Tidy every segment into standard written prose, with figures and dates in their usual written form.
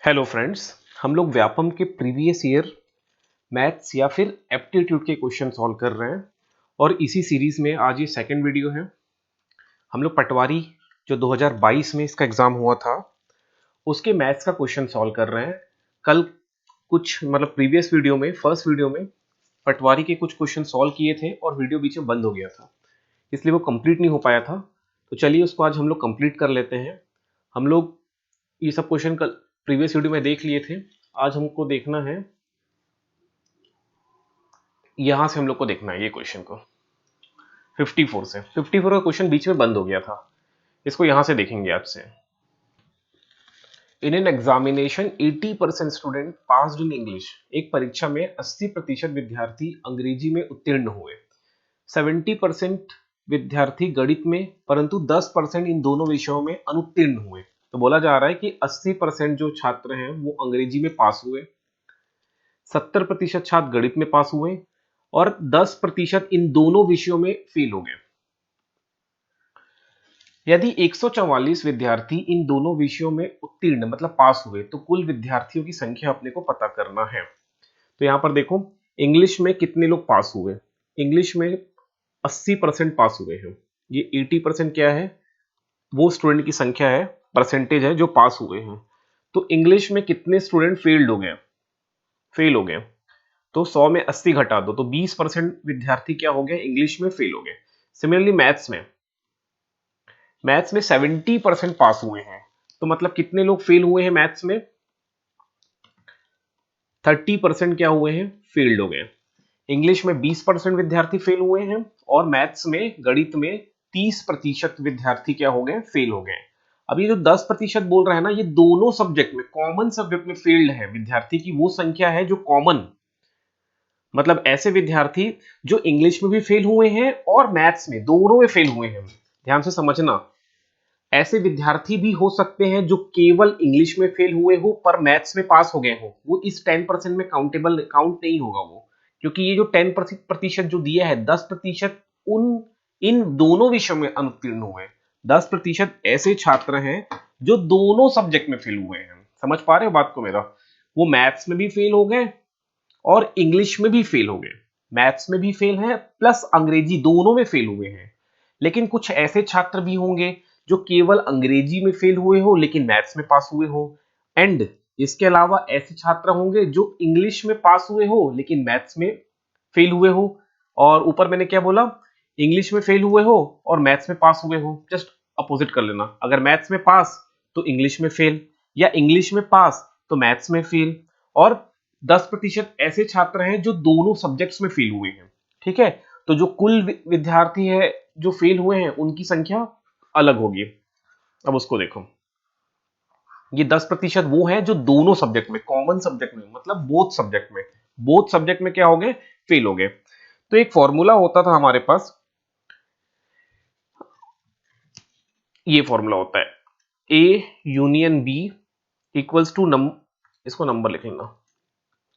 Hello friends, हम लोग व्यापम के प्रीवियस ईयर मैथ्स या फिर एप्टीट्यूड के क्वेश्चन सॉल्व कर रहे हैं और इसी सीरीज में आज ये सेकंड वीडियो है। हम लोग पटवारी जो 2022 में इसका एग्जाम हुआ था उसके मैथ्स का क्वेश्चन सॉल्व कर रहे हैं। कल कुछ प्रीवियस वीडियो में फर्स्ट वीडियो में पटवारी के कुछ क्वेश्चन सॉल्व किए थे और वीडियो बीच में बंद हो गया था, इसलिए वो कंप्लीट नहीं हो पाया था। तो चलिए उसको आज हम लोग कंप्लीट कर लेते हैं। हम लोग ये सब क्वेश्चन कल प्रीवियस वीडियो में देख लिए थे, आज हमको देखना है, यहां से हम लोग को देखना है ये क्वेश्चन को 54 से। 54 का क्वेश्चन बीच में बंद हो गया था, इसको यहां से देखेंगे आज से। In an examination 80% student passed in English. एक परीक्षा में 80% विद्यार्थी अंग्रेजी में उत्तीर्ण हुए। 70% विद्यार्थी गणित में, परंतु 10% इन दोनों विषयों में अनुत्तीर्ण हुए। तो बोला जा रहा है कि 80% जो छात्र हैं वो अंग्रेजी में पास हुए, 70% छात्र गणित में पास हुए और 10% इन दोनों विषयों में फेल हो गए। यदि 144 विद्यार्थी इन दोनों विषयों में उत्तीर्ण पास हुए तो कुल विद्यार्थियों की संख्या अपने को पता करना है। तो यहां पर देखो, इंग्लिश में कितने लोग पास हुए। इंग्लिश में 80% पास हुए हैं। ये 80% क्या है, वो स्टूडेंट की संख्या है, परसेंटेज है जो पास हुए हैं। तो इंग्लिश में कितने स्टूडेंट फेल हो गए, तो 100 में 80 घटा दो तो 20% विद्यार्थी क्या हो गए, इंग्लिश में फेल हो गए। सिमिलरली मैथ्स में 70% पास हुए हैं, तो कितने लोग फेल हुए हैं मैथ्स में, 30% क्या हुए हैं, फेल्ड हो गए। इंग्लिश में 20% विद्यार्थी फेल हुए हैं और मैथ्स में, गणित में 30% विद्यार्थी क्या हो गए, फेल हो गए। अब ये जो 10% बोल रहा है ना, ये दोनों सब्जेक्ट में, कॉमन सब्जेक्ट में फेल्ड है विद्यार्थी की वो संख्या है जो कॉमन, ऐसे विद्यार्थी जो इंग्लिश में भी फेल हुए हैं और मैथ्स में, दोनों में फेल हुए हैं। ध्यान से समझना, ऐसे विद्यार्थी भी हो सकते हैं जो केवल इंग्लिश में फेल हुए हो पर मैथ्स में पास हो गए हो, वो इस 10% में काउंट नहीं होगा वो, क्योंकि ये जो 10% जो दिया है, 10% उन इन दोनों विषयों में अनुत्तीर्ण हुए। 10% ऐसे छात्र हैं जो दोनों सब्जेक्ट में फेल हुए हैं। समझ पा रहे हो बात को मेरा, वो मैथ्स में भी फेल हो गए और इंग्लिश में भी फेल हो गए, मैथ्स में भी फेल है प्लस अंग्रेजी, दोनों में फेल हुए हैं। लेकिन कुछ ऐसे छात्र भी होंगे जो केवल अंग्रेजी में फेल हुए हो लेकिन मैथ्स में पास हुए हो, एंड इसके अलावा ऐसे छात्र होंगे जो इंग्लिश में पास हुए हो लेकिन मैथ्स में फेल हुए हो। और ऊपर मैंने क्या बोला, इंग्लिश में फेल हुए हो और मैथ्स में पास हुए हो, जस्ट अपोजिट कर लेना। अगर मैथ्स में पास तो इंग्लिश में फेल, या इंग्लिश में पास तो मैथ्स में फेल। और 10% ऐसे छात्र हैं जो दोनों सब्जेक्ट्स में फेल हुए हैं। ठीक है, तो जो कुल विद्यार्थी है जो फेल हुए हैं उनकी संख्या अलग होगी। अब उसको देखो, ये 10% वो है जो दोनों सब्जेक्ट में, कॉमन सब्जेक्ट में, बोथ सब्जेक्ट में क्या हो गए, फेल हो गए। तो एक फॉर्मूला होता था हमारे पास, ये फॉर्मूला होता है A union B equals to इसको नंबर लिख लेना,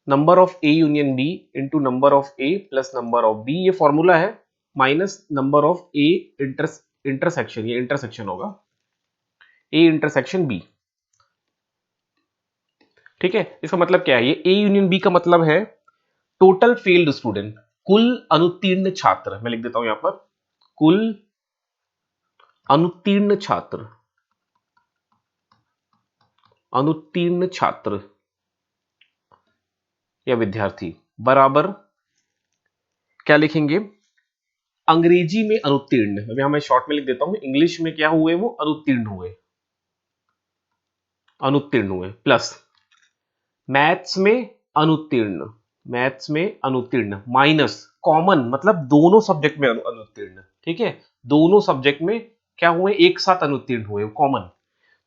number of A union B into number of A plus number of B, ये फॉर्मूला है, minus number of A intersection, ये इंटरसेक्शन होगा, ए इंटरसेक्शन बी। ठीक है, इसका मतलब क्या है, ये ए यूनियन बी का मतलब है टोटल फेल्ड स्टूडेंट, कुल अनुत्तीर्ण छात्र। मैं लिख देता हूं यहां पर, कुल अनुत्तीर्ण छात्र, अनुत्तीर्ण छात्र या विद्यार्थी बराबर क्या लिखेंगे, अंग्रेजी में अनुत्तीर्ण। अभी मैं शॉर्ट में लिख देता हूं, इंग्लिश में क्या हुए, वो अनुत्तीर्ण हुए प्लस मैथ्स में अनुत्तीर्ण, माइनस कॉमन, दोनों सब्जेक्ट में अनुत्तीर्ण। ठीक है, दोनों सब्जेक्ट में क्या हुए, एक साथ अनुत्तीर्ण हुए, कॉमन।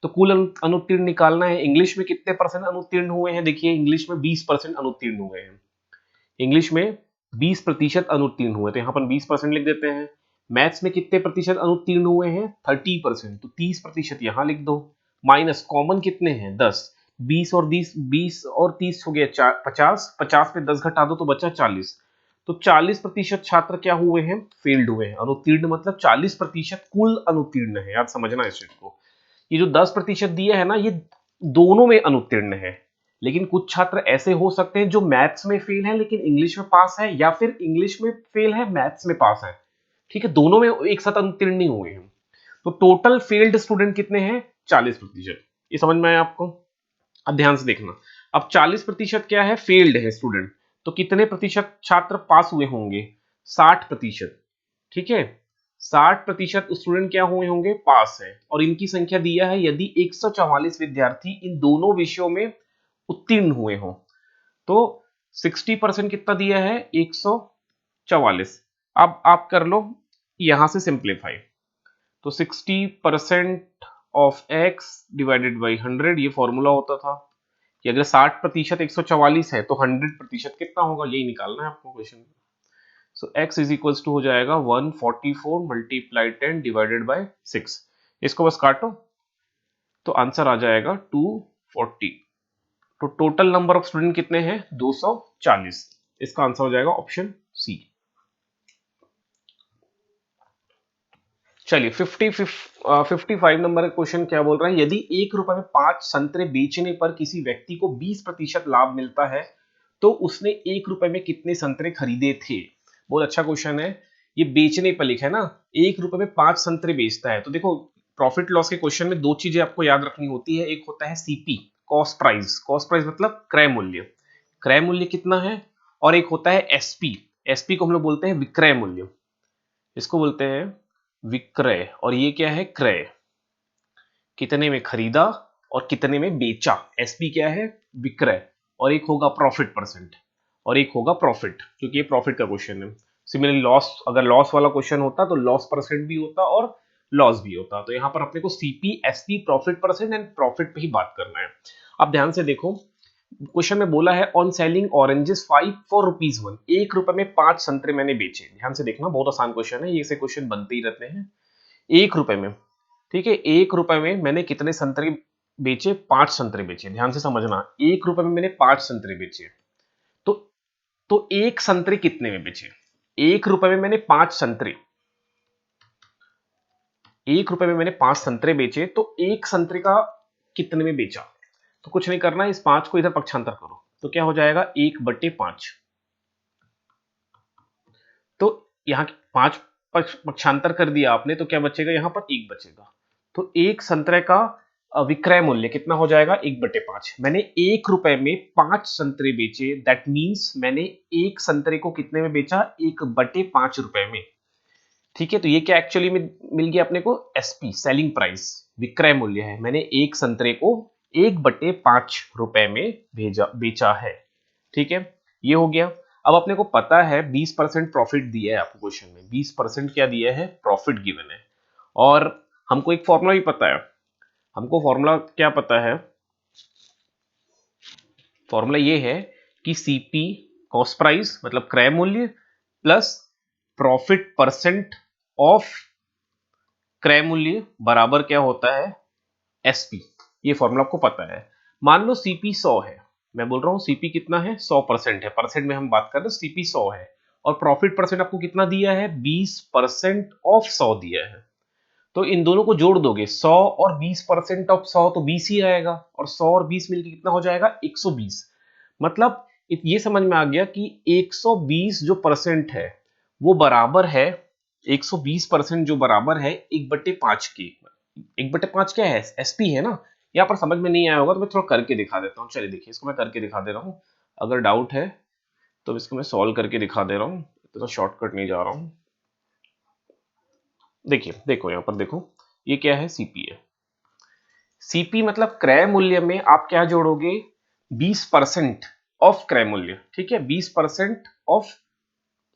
तो कुल अनुत्तीर्ण निकालना है। इंग्लिश में कितने परसेंट अनुत्तीर्ण हुए हैं, देखिए इंग्लिश में 20% अनुत्तीर्ण हुए हैं, इंग्लिश में 20% अनुत्तीर्ण हुए, तो यहां पर 20% लिख देते हैं। मैथ्स में कितने प्रतिशत अनुत्तीर्ण हुए हैं, 30%, तो 30% यहां लिख दो, माइनस कॉमन कितने हैं, 10, 20 और 30 हो गया 50, 50 पे 10 घटा दो तो बचा 40, तो 40% छात्र क्या हुए हैं, फेल्ड हुए हैं। अनुत्तीर्ण मतलब 40% कुल अनुत्तीर्ण है, याद समझना इस चीज को। ये जो 10% दिया है ना, ये दोनों में अनुत्तीर्ण है, लेकिन कुछ छात्र ऐसे हो सकते हैं जो मैथ्स में फेल है लेकिन इंग्लिश में पास है, या फिर इंग्लिश में फेल है मैथ्स में पास है। ठीक है, दोनों में एक साथ अनुत्तीर्ण नहीं हुए हैं। तो टोटल फेल्ड स्टूडेंट कितने हैं? 40%। ये समझ में आया आपको? अब ध्यान से देखना, अब 40% क्या है? फेल्ड है स्टूडेंट। तो कितने प्रतिशत छात्र पास हुए होंगे? 60%। ठीक है, 60% स्टूडेंट क्या हुए होंगे? पास है। और इनकी संख्या दिया है यदि 144 विद्यार्थी इन दोनों विषयों में उत्तीर्ण हुए हों, तो 60% कितना दिया है? 144। अब आप कर लो यहां से सिंप्लीफाई, तो 60% ऑफ x डिवाइडेड बाई 100, ये फॉर्मूला होता था कि अगर 60% 144 है तो 100% कितना होगा, यही निकालना है आपको क्वेश्चन में। सो x इज इक्वल्स टू हो जाएगा 144 मल्टीप्लाई 10 डिवाइडेड बाय 6। इसको बस काटो तो आंसर आ जाएगा 240। तो टोटल नंबर ऑफ स्टूडेंट कितने हैं? 240। इसका आंसर हो जाएगा ऑप्शन सी। चलिए 55 नंबर का क्वेश्चन क्या बोल रहा है? यदि 1 रुपए में 5 संतरे बेचने पर किसी व्यक्ति को 20% लाभ मिलता है तो उसने 1 रुपए में कितने संतरे खरीदे थे? बहुत अच्छा क्वेश्चन है। ये बेचने पर लिखा है ना, 1 रुपए में 5 संतरे बेचता है। तो देखो, प्रॉफिट लॉस के क्वेश्चन में दो चीजें आपको याद रखनी होती है। एक होता है CP, cost price. Cost price मतलब क्रय मूल्य, क्रय मूल्य कितना है। और एक होता है एसपी, एसपी को हम लोग बोलते हैं विक्रय मूल्य, इसको बोलते हैं विक्रय। और ये क्या है? क्रय, कितने में खरीदा और कितने में बेचा। एसपी क्या है? विक्रय। और एक होगा प्रॉफिट परसेंट, और एक होगा प्रॉफिट, क्योंकि ये प्रॉफिट का क्वेश्चन है। सिमिलरली लॉस, अगर लॉस वाला क्वेश्चन होता तो लॉस परसेंट भी होता और लॉस भी होता। तो यहां पर अपने को CP, SP, profit percent and profit पे ही बात करना है। अब ध्यान से देखो, क्वेश्चन में बोला है ऑन सेलिंग ऑरेंजेस 5 फॉर ₹1, 1 रुपए में 5 संतरे मैंने बेचे। ध्यान से देखना, बहुत आसान क्वेश्चन है, ये से क्वेश्चन बनते ही रहते हैं। 1 रुपए में, ठीक है, 1 रुपए में मैंने कितने संतरे बेचे? 5 संतरे बेचे। ध्यान से समझना, 1 रुपए में मैंने 5 संतरे बेचे। तो एक संतरे कितने में बेचे? 1 रुपए में मैंने 5 संतरे, 1 रुपए में मैंने 5 संतरे बेचे, तो एक संतरे का कितने में बेचा? तो कुछ नहीं करना, इस 5 को इधर पक्षांतर करो, तो क्या हो जाएगा? 1/5। तो यहाँ 5 पक्षांतर कर दिया आपने, तो क्या बचेगा? यहाँ पर 1 बचेगा। तो एक संतरे का विक्रय मूल्य कितना हो जाएगा? 1/5। मैंने 1 रुपए में 5 संतरे बेचे, दैट मीन्स मैंने एक संतरे को कितने में बेचा? 1/5 रुपए में। ठीक है, तो ये क्या एक्चुअली में मिल गया अपने को? एसपी, सेलिंग प्राइस, विक्रय मूल्य है। मैंने एक संतरे को 1/5 रुपए में बेचा है। ठीक है, ये हो गया। अब अपने को पता है 20% प्रॉफिट दिया है आपको क्वेश्चन में, 20% क्या दिया है? प्रॉफिट गिवन है। और हमको एक फॉर्मूला भी पता है। हमको फॉर्मूला क्या पता है? फॉर्मूला ये है कि सीपी, कॉस्ट प्राइस मतलब क्रय मूल्य, प्लस प्रॉफिट परसेंट ऑफ क्रय मूल्य बराबर क्या होता है? एसपी। ये फॉर्मूला आपको पता है। मान लो सीपी 100 है, मैं बोल रहा हूं सीपी कितना है? 100% है, परसेंट में हम बात कर रहे हैं, सीपी 100 है। और प्रॉफिट परसेंट आपको कितना दिया है? 20% ऑफ 100 दिया है। तो इन दोनों को जोड़ दोगे, 100 और 20% ऑफ 100 तो 20 ही आएगा, और 100 और 20 मिलकर कितना हो जाएगा? 120। मतलब ये समझ में आ गया कि 120 जो परसेंट है वो बराबर है, 120% जो बराबर है 1/5 की। 1/5 क्या है? एसपी है ना। यहाँ पर समझ में नहीं आया होगा तो मैं थोड़ा करके दिखा देता हूँ। चलिए देखिए, इसको मैं करके दिखा दे रहा हूँ, अगर डाउट है तो इसको मैं सॉल्व करके दिखा दे रहा हूँ, इतना शॉर्टकट नहीं जा रहा हूँ। देखिए, देखो यहाँ पर देखो, ये क्या है? सीपी है। सीपी मतलब क्रय मूल्य में आप क्या जोड़ोगे? 20% ऑफ क्रय मूल्य। ठीक है, 20% ऑफ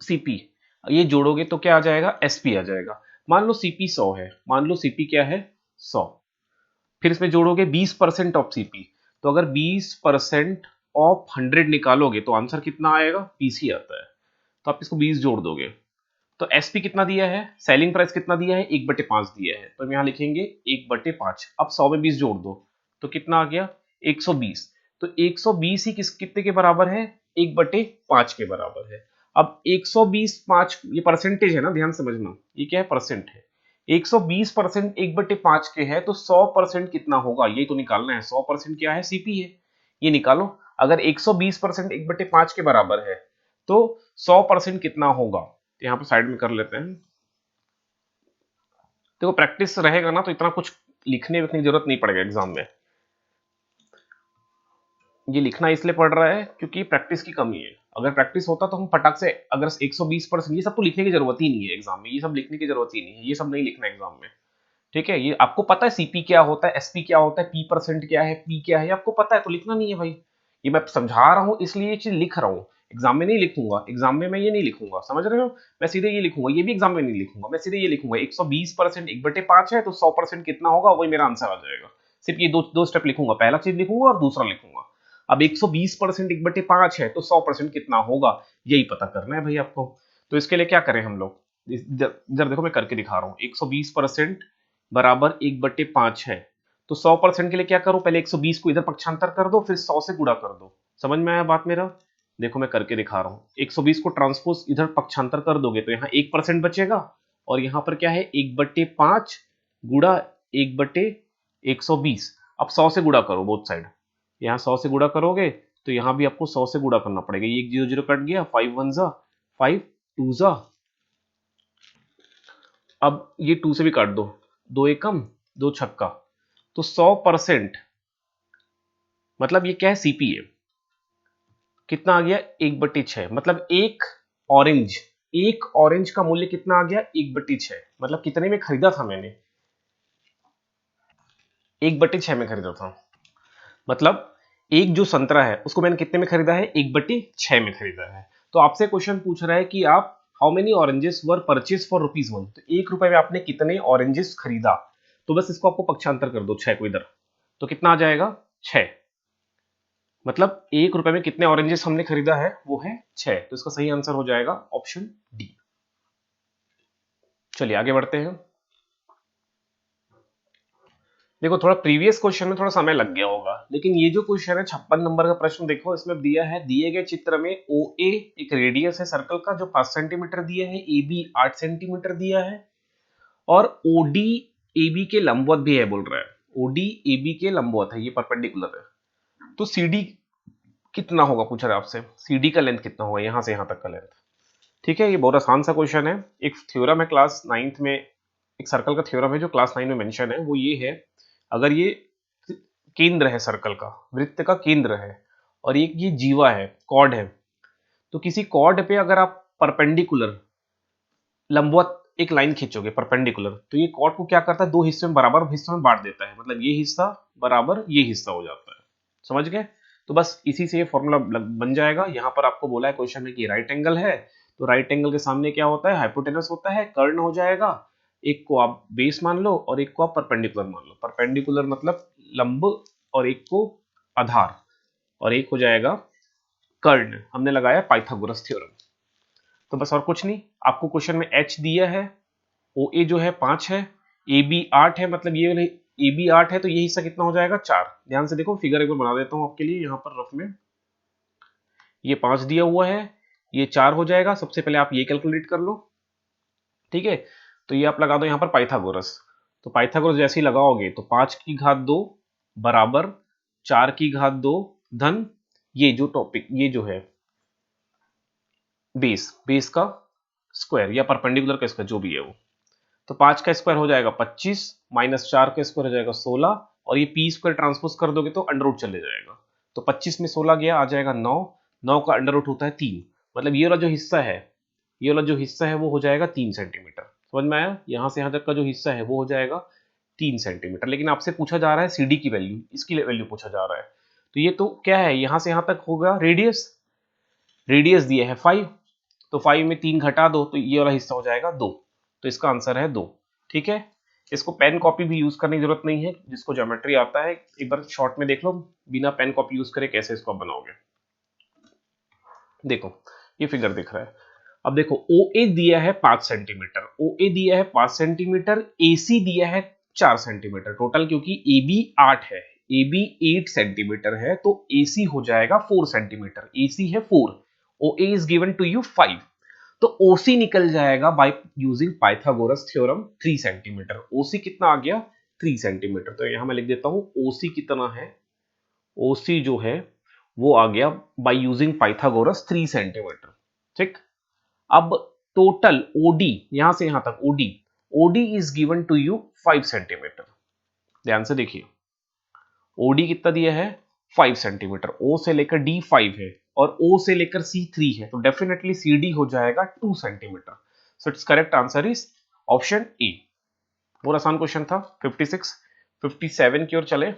सीपी, ये जोड़ोगे तो क्या आ जाएगा? एसपी आ जाएगा। मान लो सीपी 100 है, मान लो सीपी क्या है? 100। फिर इसमें जोड़ोगे 20% ऑफ सीपी, तो अगर 20% ऑफ 100 निकालोगे तो आंसर कितना आएगा? 20 ही आता है। तो आप इसको 20 जोड़ दोगे, तो एसपी कितना दिया है? सेलिंग प्राइस कितना दिया है? 1/5 दिया है, तो हम यहाँ लिखेंगे 1/5। अब 100 में 20 जोड़ दो तो कितना आ गया? 120। तो 120 ही कितने के बराबर है? 1/5 के बराबर है। अब 120 5, ये परसेंटेज है ना, ध्यान समझना, ये क्या है? परसेंट है। 120% 1/5 के है तो 100% कितना होगा, ये तो निकालना है। 100% क्या है, सीपी है, ये निकालो। अगर 120% 1/5 के बराबर है तो 100% कितना होगा, तो यहाँ पे साइड में कर लेते हैं। देखो प्रैक्टिस रहेगा ना तो इतना कुछ लिखने विखने की जरूरत नहीं पड़ेगा एग्जाम में। ये लिखना इसलिए पड़ रहा है क्योंकि प्रैक्टिस की कमी है। अगर प्रैक्टिस होता तो हम फटाक से, अगर 120%, ये सब तो लिखने की जरूरत ही नहीं है एग्जाम में, ये सब लिखने की जरूरत ही नहीं है, ये सब नहीं लिखना एग्जाम में। ठीक है, ये आपको पता है सीपी क्या होता है, एसपी क्या होता है, पी परसेंट क्या है, पी क्या है, आपको पता है, तो लिखना नहीं है भाई। ये मैं समझा रहा हूँ इसलिए ये चीज लिख रहा हूँ, एग्जाम में नहीं लिखूंगा, एग्जाम में मैं ये नहीं लिखूंगा, समझ रहे हो। मैं सीधे ये लिखूंगा, ये भी एग्जाम में नहीं लिखूंगा, मैं सीधे ये लिखूंगा 120% 1/5 है तो 100% कितना होगा, वही मेरा आंसर आ जाएगा। सिर्फ ये दो दो स्टेप लिखूंगा, पहला चीज लिखूंगा और दूसरा लिखूंगा। अब 120% 1/5 है तो 100% कितना होगा, यही पता करना है भाई आपको। तो इसके लिए क्या करें हम लोग, इधर देखो मैं करके दिखा रहा हूँ। 120% बराबर 1/5 है तो 100% के लिए क्या करो, पहले 120 को इधर पक्षांतर कर दो, फिर 100 से गुणा कर दो। समझ में आया बात मेरा। देखो मैं करके दिखा रहा हूँ, 120 को ट्रांसपोज इधर पक्षांतर कर दोगे तो यहाँ 1% बचेगा, और यहाँ पर क्या है 1/5 गुणा 1/120। अब 100 से गुणा करो बोथ साइड, यहाँ 100 से गुणा करोगे तो यहाँ भी आपको 100 से गुणा करना पड़ेगा। ये 1 0 0 कट गया, 5 1 जा 5 2 जा, अब ये 2 से भी काट दो, 2 एकम 2 छक्का, तो 100% मतलब ये क्या है, सीपी है। कितना आ गया, 1/6, मतलब एक ऑरेंज का मूल्य कितना आ गया, 1/6, मतलब कितने में खरीदा था मैंने, 1/6 में खरीदा था। मतलब एक जो संतरा है उसको मैंने कितने में खरीदा है, 1/6 में खरीदा है। तो आपसे क्वेश्चन पूछ रहा है कि आप how many oranges were purchase for ₹1, तो 1 रुपए में आपने कितने ऑरेंजेस खरीदा। तो बस इसको आपको पक्षांतर कर दो 6 को इधर, तो कितना आ जाएगा 6, मतलब 1 रुपए में कितने ऑरेंजेस हमने खरीदा है, वो है 6। तो इसका सही आंसर हो जाएगा ऑप्शन डी। चलिए आगे बढ़ते हैं। देखो थोड़ा प्रीवियस क्वेश्चन में थोड़ा समय लग गया होगा, लेकिन ये जो क्वेश्चन है 56 नंबर का प्रश्न, देखो इसमें दिया है, दिए गए चित्र में ओ ए एक रेडियस है सर्कल का जो 5 सेंटीमीटर दिया है, ए बी 8 सेंटीमीटर दिया है, और ओ डी ए बी के लंबवत भी है बोल रहा है। ओ डी ए बी के लंबवत है, ये परपेंडिकुलर है। तो सी डी कितना होगा पूछा है आपसे, सी डी का लेंथ कितना होगा यहाँ से यहाँ तक का लेंथ। ठीक है, ये बहुत आसान सा क्वेश्चन है। एक थ्योरम है क्लास 9th में, एक सर्कल का थ्योरम है जो क्लास 9 में मेंशन है, वो ये है, अगर ये केंद्र है सर्कल का, वृत्त का केंद्र है, और एक ये जीवा है, कॉर्ड है, तो किसी कॉर्ड पे अगर आप परपेंडिकुलर लंबवत एक लाइन खींचोगे परपेंडिकुलर, तो ये कॉर्ड को क्या करता है, दो हिस्से में बराबर हिस्सों में बांट देता है, मतलब ये हिस्सा बराबर ये हिस्सा हो जाता है। समझ गए। तो बस इसी से ये फॉर्मूला बन जाएगा। यहाँ पर आपको बोला है क्वेश्चन में कि राइट एंगल है, तो राइट एंगल के सामने क्या होता है, हाइपोटेनस होता है, कर्ण हो जाएगा। एक को आप बेस मान लो और एक को आप परपेंडिकुलर मान लो। परपेंडिकुलर मतलब लंब, और एक को आधार, और एक हो जाएगा कर्ण। हमने लगाया पाइथागोरस थ्योरम। तो बस और कुछ नहीं, आपको क्वेश्चन में एच दिया है, ओ ए जो है 5 है, ए बी 8 है, मतलब ये ए बी 8 है तो ये हिस्सा कितना हो जाएगा 4। ध्यान से देखो, फिगर एक बार बना देता हूं आपके लिए यहाँ पर रफ में। ये 5 दिया हुआ है, ये 4 हो जाएगा। सबसे पहले आप ये कैलकुलेट कर लो, ठीक है। तो ये आप लगा दो यहाँ पर पाइथागोरस। तो पाइथागोरस जैसे ही लगाओगे तो 5 की घात 2 बराबर 4 की घात 2 धन ये जो टॉपिक, ये जो है बेस का स्क्वायर या परपेंडिकुलर का स्क्वायर जो भी है वो, तो 5 का स्क्वायर हो जाएगा 25, माइनस 4 का स्क्वायर हो जाएगा 16, और ये पी स्क्वायर ट्रांसपोज कर दोगे तो अंडर रूट चले जाएगा। तो 25 में 16 गया, आ जाएगा 9, 9 का अंडर रूट होता है 3, मतलब ये वाला जो हिस्सा है, ये वाला जो हिस्सा है वो हो जाएगा 3 सेंटीमीटर। समझ में आया, यहाँ से यहाँ तक का जो हिस्सा है वो हो जाएगा 3 सेंटीमीटर। लेकिन आपसे पूछा जा रहा है सी डी की वैल्यू, इसकी वैल्यू पूछा जा रहा है। तो ये तो क्या है, यहाँ से यहाँ तक होगा रेडियस, रेडियस दिया है 5, तो 5 में 3 घटा दो तो ये वाला हिस्सा हो जाएगा 2, तो इसका आंसर है 2। ठीक है, इसको पेन कॉपी भी यूज करने की जरूरत नहीं है, जिसको ज्योमेट्री आता है एक बार शॉर्ट में देख लो, बिना पेन कॉपी यूज करे कैसे इसको आप बनाओगे। देखो ये फिगर दिख रहा है, अब देखो ओ ए दिया है 5 सेंटीमीटर, ओ ए दिया है 5 सेंटीमीटर, ए सी दिया है 4 सेंटीमीटर टोटल, क्योंकि ए बी 8 है, ए बी 8 सेंटीमीटर है, तो ए सी हो जाएगा 4 सेंटीमीटर, ए सी है 4, ओ ए इज गिवन टू यू 5। तो OC निकल जाएगा by using Pythagoras theorem 3 centimetre. OC कितना आ गया 3 सेंटीमीटर। तो यहां मैं लिख देता हूं OC कितना है, OC जो है वो आ गया बाय यूजिंग पाइथागोरस 3 सेंटीमीटर। ठीक, अब टोटल OD यहां से यहां तक OD is given to you 5 centimetre. ध्यान से देखिए OD कितना दिया है 5 सेंटीमीटर, O से लेकर D 5 है और O से लेकर C 3 है, तो डेफिनेटली CD हो जाएगा 2 centimetre. So it's correct answer is option A. बहुत आसान क्वेश्चन था। 56 57 की ओर चले।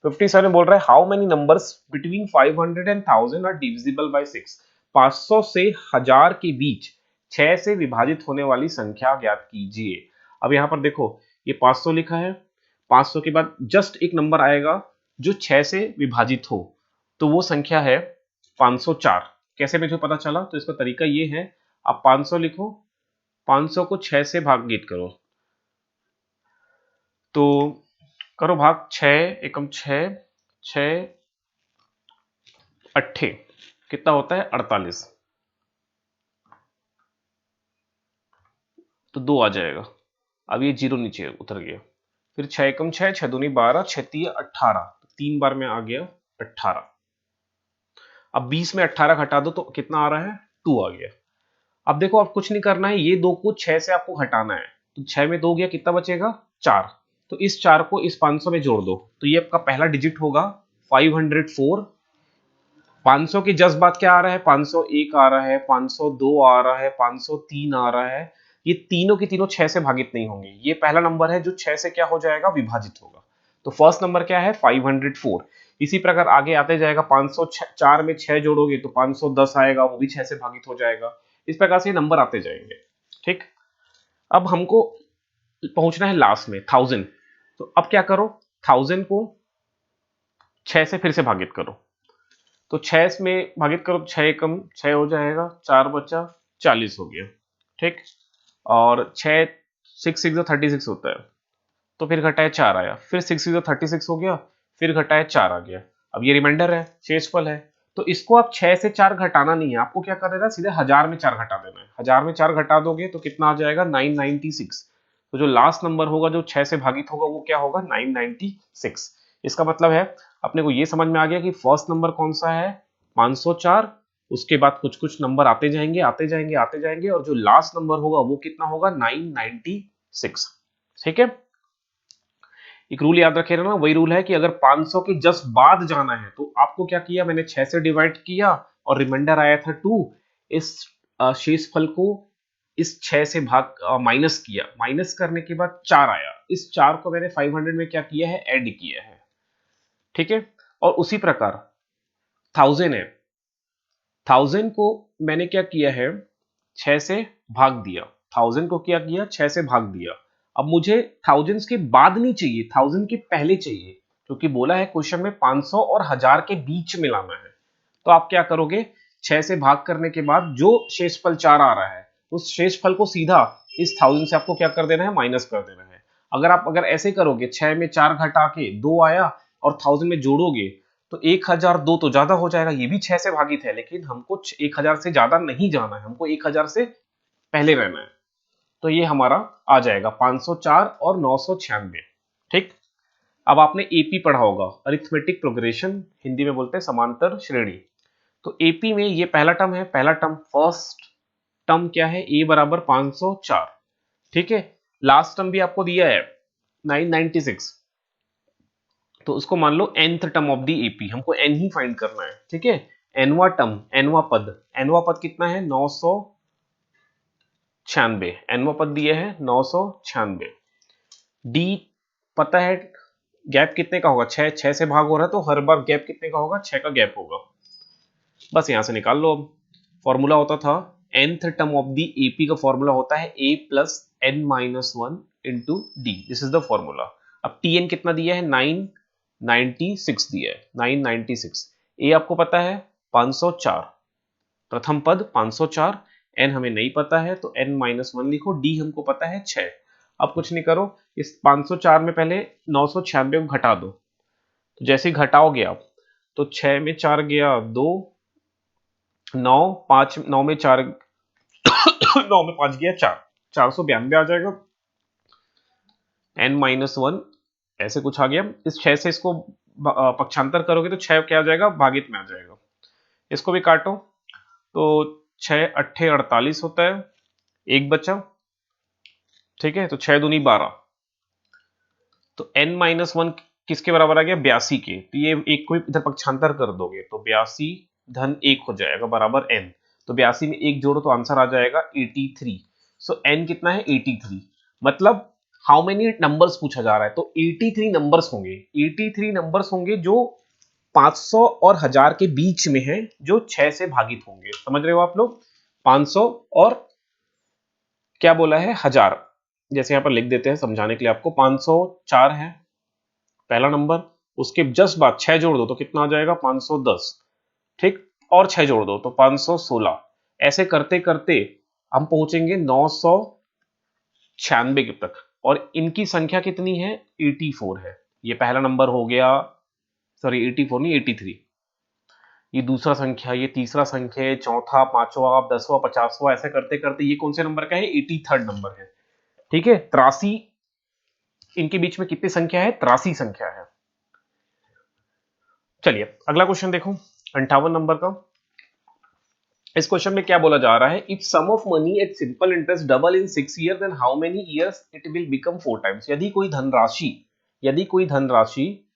57 बोल रहा है how many numbers between 500 and 1000 are divisible by 6। 500 से 1000 के बीच 6 से विभाजित होने वाली संख्या ज्ञात कीजिए। अब यहां पर देखो ये 500 लिखा है, 500 के बाद जस्ट एक नंबर आएगा जो 6 से विभाजित हो, तो वो संख्या है 504। कैसे मुझे पता चला? तो इसका तरीका ये है, आप 500 लिखो, 500 को 6 से भागित करो, तो करो भाग 6 एकम 6, 6 अट्ठे कितना होता है 48, तो 2 आ जाएगा। अब ये 0 नीचे उतर गया, फिर 6 एकम 6, 6 दूनी 12, 6 तिया 18, 3 बार में आ गया 18। अब 20 में 18 घटा दो तो कितना आ रहा है 2 आ गया। अब देखो आप कुछ नहीं करना है, ये 2 को 6 से आपको घटाना है, तो 6 में 2 गया, कितना बचेगा 4। तो इस 4 को इस 500 में जोड़ दो, तो ये आपका पहला डिजिट होगा 504। 500 की जस्ट बात क्या आ रहा है, 501 आ रहा है, 502 आ रहा है, 503 आ रहा है। ये तीनों की तीनों 6 से भागित नहीं होंगे, ये पहला नंबर है जो 6 से क्या हो जाएगा विभाजित होगा। तो फर्स्ट नंबर क्या है 504। इसी प्रकार आगे आते जाएगा, 504 में 6 जोड़ोगे तो 510 आएगा, वो भी 6 से भागित हो जाएगा। इस प्रकार से नंबर आते जाएंगे। ठीक, अब हमको पहुंचना है लास्ट में 1000। तो अब क्या करो, 1000 को 6 से फिर से भागित करो, तो 6 में भागित करो, 6 एकम 6 हो जाएगा, 4 बचा 40 हो गया। ठीक, और 6 6 6 36 होता है, तो फिर घटाए 4 आया, फिर 6 6 36 हो गया, फिर घटाए 4 आ गया। अब ये रिमाइंडर है, शेषफल है, तो इसको आप 6 से 4 घटाना नहीं है, आपको क्या कर देना है, सीधे 1000 में 4 घटा देना है। 1000 में 4 घटा दोगे तो कितना आ जाएगा 996। तो जो लास्ट नंबर होगा जो 6 से भागित होगा वो क्या होगा 996। इसका मतलब है अपने को ये समझ में आ गया कि फर्स्ट नंबर कौन सा है 504, उसके बाद कुछ कुछ नंबर आते जाएंगे आते जाएंगे आते जाएंगे, और जो लास्ट नंबर होगा वो कितना होगा 996। ठीक है, एक रूल याद रखे ना, वही रूल है कि अगर 500 के जस्ट बाद जाना है तो आपको क्या किया, मैंने 6 से डिवाइड किया और रिमाइंडर आया था 2, इस शेषफल को इस 6 से भाग माइनस किया, माइनस करने के बाद 4 आया, इस 4 को मैंने 500 में क्या किया है ऐड किया है। ठीक है, और उसी प्रकार 1000 है, 1000 को मैंने क्या किया है 6 से भाग दिया, 1000 को क्या किया 6 से भाग दिया। अब मुझे थाउजेंड्स के बाद नहीं चाहिए, 1000 के पहले चाहिए, क्योंकि बोला है क्वेश्चन में 500 और 1000 के बीच में लाना है। तो आप क्या करोगे, 6 से भाग करने के बाद जो शेषफल 4 आ रहा है उस शेषफल को सीधा इस 1000 से आपको क्या कर देना है माइनस कर देना है। अगर ऐसे करोगे 6 में 4 घटा के 2 आया और 1000 में जोड़ोगे तो 1002 तो ज्यादा हो जाएगा, ये भी 6 से भागित है, लेकिन हमको 1000 से ज्यादा नहीं जाना है, हमको 1000 से पहले रहना है। तो ये हमारा आ जाएगा 504 और 996। ठीक, अब आपने एपी पढ़ा होगा, अरिथमेटिक प्रोग्रेशन, हिंदी में बोलते हैं समांतर श्रेणी। तो एपी में ये पहला टर्म है, पहला टर्म फर्स्ट टर्म क्या है ए बराबर 504। ठीक है, लास्ट टर्म भी आपको दिया है 996, तो उसको मान लो nth term of the AP, हमको n ही फाइंड करना है। ठीक है, nवा टर्म, nवा पद कितना है 996, nवा पद दिया है 996। डी पता है गैप कितने का होगा, 6 6 से भाग हो रहा है तो हर बार गैप कितने का होगा 6 का गैप होगा, बस यहां से निकाल लो। अब फॉर्मूला होता था nth term of the AP का फॉर्मूला होता है a plus n minus 1 into D, this is the formula. अब tn कितना दिया है 996 दिया है 996। ए आपको पता है 504, प्रथम पद 504, n हमें नहीं पता है तो n माइनस 1 लिखो, डी हमको पता है 6। अब कुछ नहीं करो, इस 504 में पहले 996 को घटा दो, तो जैसे ही घटाओगे आप तो 6 में 4 गया 2, 9 5 9 में 4 9 में 5 गया 4, 492 आ जाएगा। n-1 ऐसे कुछ आ गया। इस 6 से इसको पक्षांतर करोगे तो 6 क्या आ जाएगा, भागित में आ जाएगा। इसको भी काटो तो 6 अट्ठे 48 होता है, एक बचा। ठीक है, तो 6 दूनी 12, तो n-1 किसके बराबर आ गया, 82 के। तो ये एक को इधर पक्षांतर कर दोगे तो 82 धन 1 हो जाएगा बराबर n। तो 82 में एक जोड़ो तो आंसर आ जाएगा 83। सो n कितना है, 83। मतलब हाउ मेनी नंबर्स पूछा जा रहा है, तो 83 नंबर्स होंगे। 83 नंबर्स होंगे जो 500 और 1000 के बीच में है, जो 6 से भागित होंगे। समझ रहे हो आप लोग, 500 और क्या बोला है, 1000। जैसे यहां पर लिख देते हैं समझाने के लिए आपको, 504 है पहला नंबर, उसके जस्ट बाद 6 जोड़ दो तो कितना आ जाएगा, 510। ठीक, और 6 जोड़ दो तो 516। ऐसे करते करते हम पहुंचेंगे 996 तक, और इनकी संख्या कितनी है, 84 है। ये पहला नंबर हो गया, सॉरी 84 नहीं 83। ये दूसरा संख्या, ये तीसरा संख्या, चौथा, पांचवा, 10वां, 50वां, ऐसे करते करते ये कौन से नंबर का है, 83rd नंबर है। ठीक है, 83, इनके बीच में कितनी संख्या है, 83 संख्या है। चलिए अगला क्वेश्चन देखो, 58 नंबर का। इस क्वेश्चन में क्या बोला जा रहा है, if sum of money at simple interest double in 6 year then how many years it will become 4 times. यदि कोई धनराशि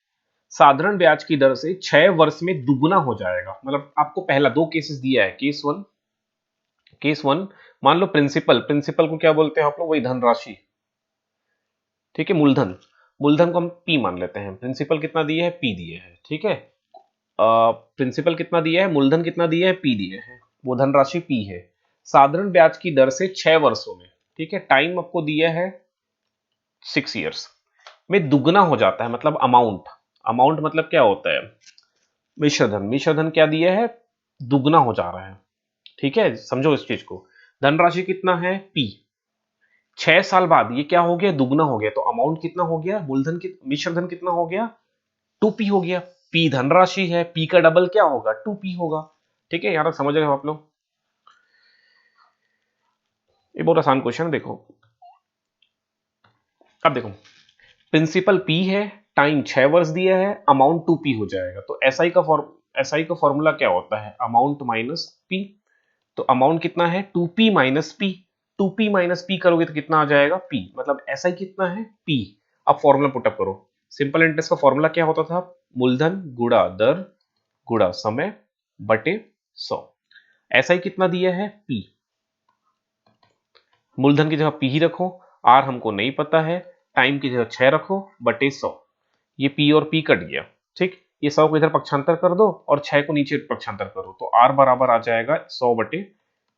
साधारण ब्याज की दर से 6 वर्ष में दुगुना हो जाएगा। मतलब आपको पहला दो केसेस दिया है, केस वन मान लो प्रिंसिपल को क्या बोलते हैं आप लोग, वही धनराशि। ठीक है, मूलधन को हम पी मान लेते हैं। प्रिंसिपल कितना दिया है, पी दिए है। ठीक है, प्रिंसिपल कितना दिया है, मूलधन कितना दिया है, पी दिए है, वो धनराशि पी है। साधारण ब्याज की दर से 6 वर्षों में, ठीक है, टाइम आपको दिया है 6 ईयर्स में दुगना हो जाता है। मतलब अमाउंट मतलब क्या होता है, मिश्रधन क्या दिया है, दुगना हो जा रहा है। ठीक है, समझो इस चीज को। धनराशि कितना है, पी, 6 साल बाद ये क्या हो गया, दुगना हो गया। तो अमाउंट कितना हो गया, मिश्रधन कितना हो गया, 2p हो गया। p धनराशि है, p का डबल क्या होगा, 2p होगा। ठीक है, यहां तक समझ रहे हो आप लोग। ये बहुत आसान क्वेश्चन है, देखो। अब देखो, प्रिंसिपल p है, टाइम 6 वर्ष दिया है, अमाउंट 2p हो जाएगा। तो एसआई का फॉर्मूला क्या होता है, अमाउंट माइनस p। तो अमाउंट कितना है, 2p minus p। 2p minus p करोगे तो कितना आ जाएगा, p। मतलब एसआई कितना है, p। अब फॉर्मूला पुटअप करो। सिंपल इंटरेस्ट का फॉर्मूला क्या होता था, मूलधन गुणा दर गुणा समय बटे 100। एसआई कितना दिया है, p। मूलधन की जगह p ही रखो, r हमको नहीं पता है, टाइम की जगह 6 रखो बटे 100। ये p और p कट गया। ठीक, ये 100 को इधर पक्षांतर कर दो और 6 को नीचे पक्षांतर करो, तो r बराबर आ जाएगा 100 बटे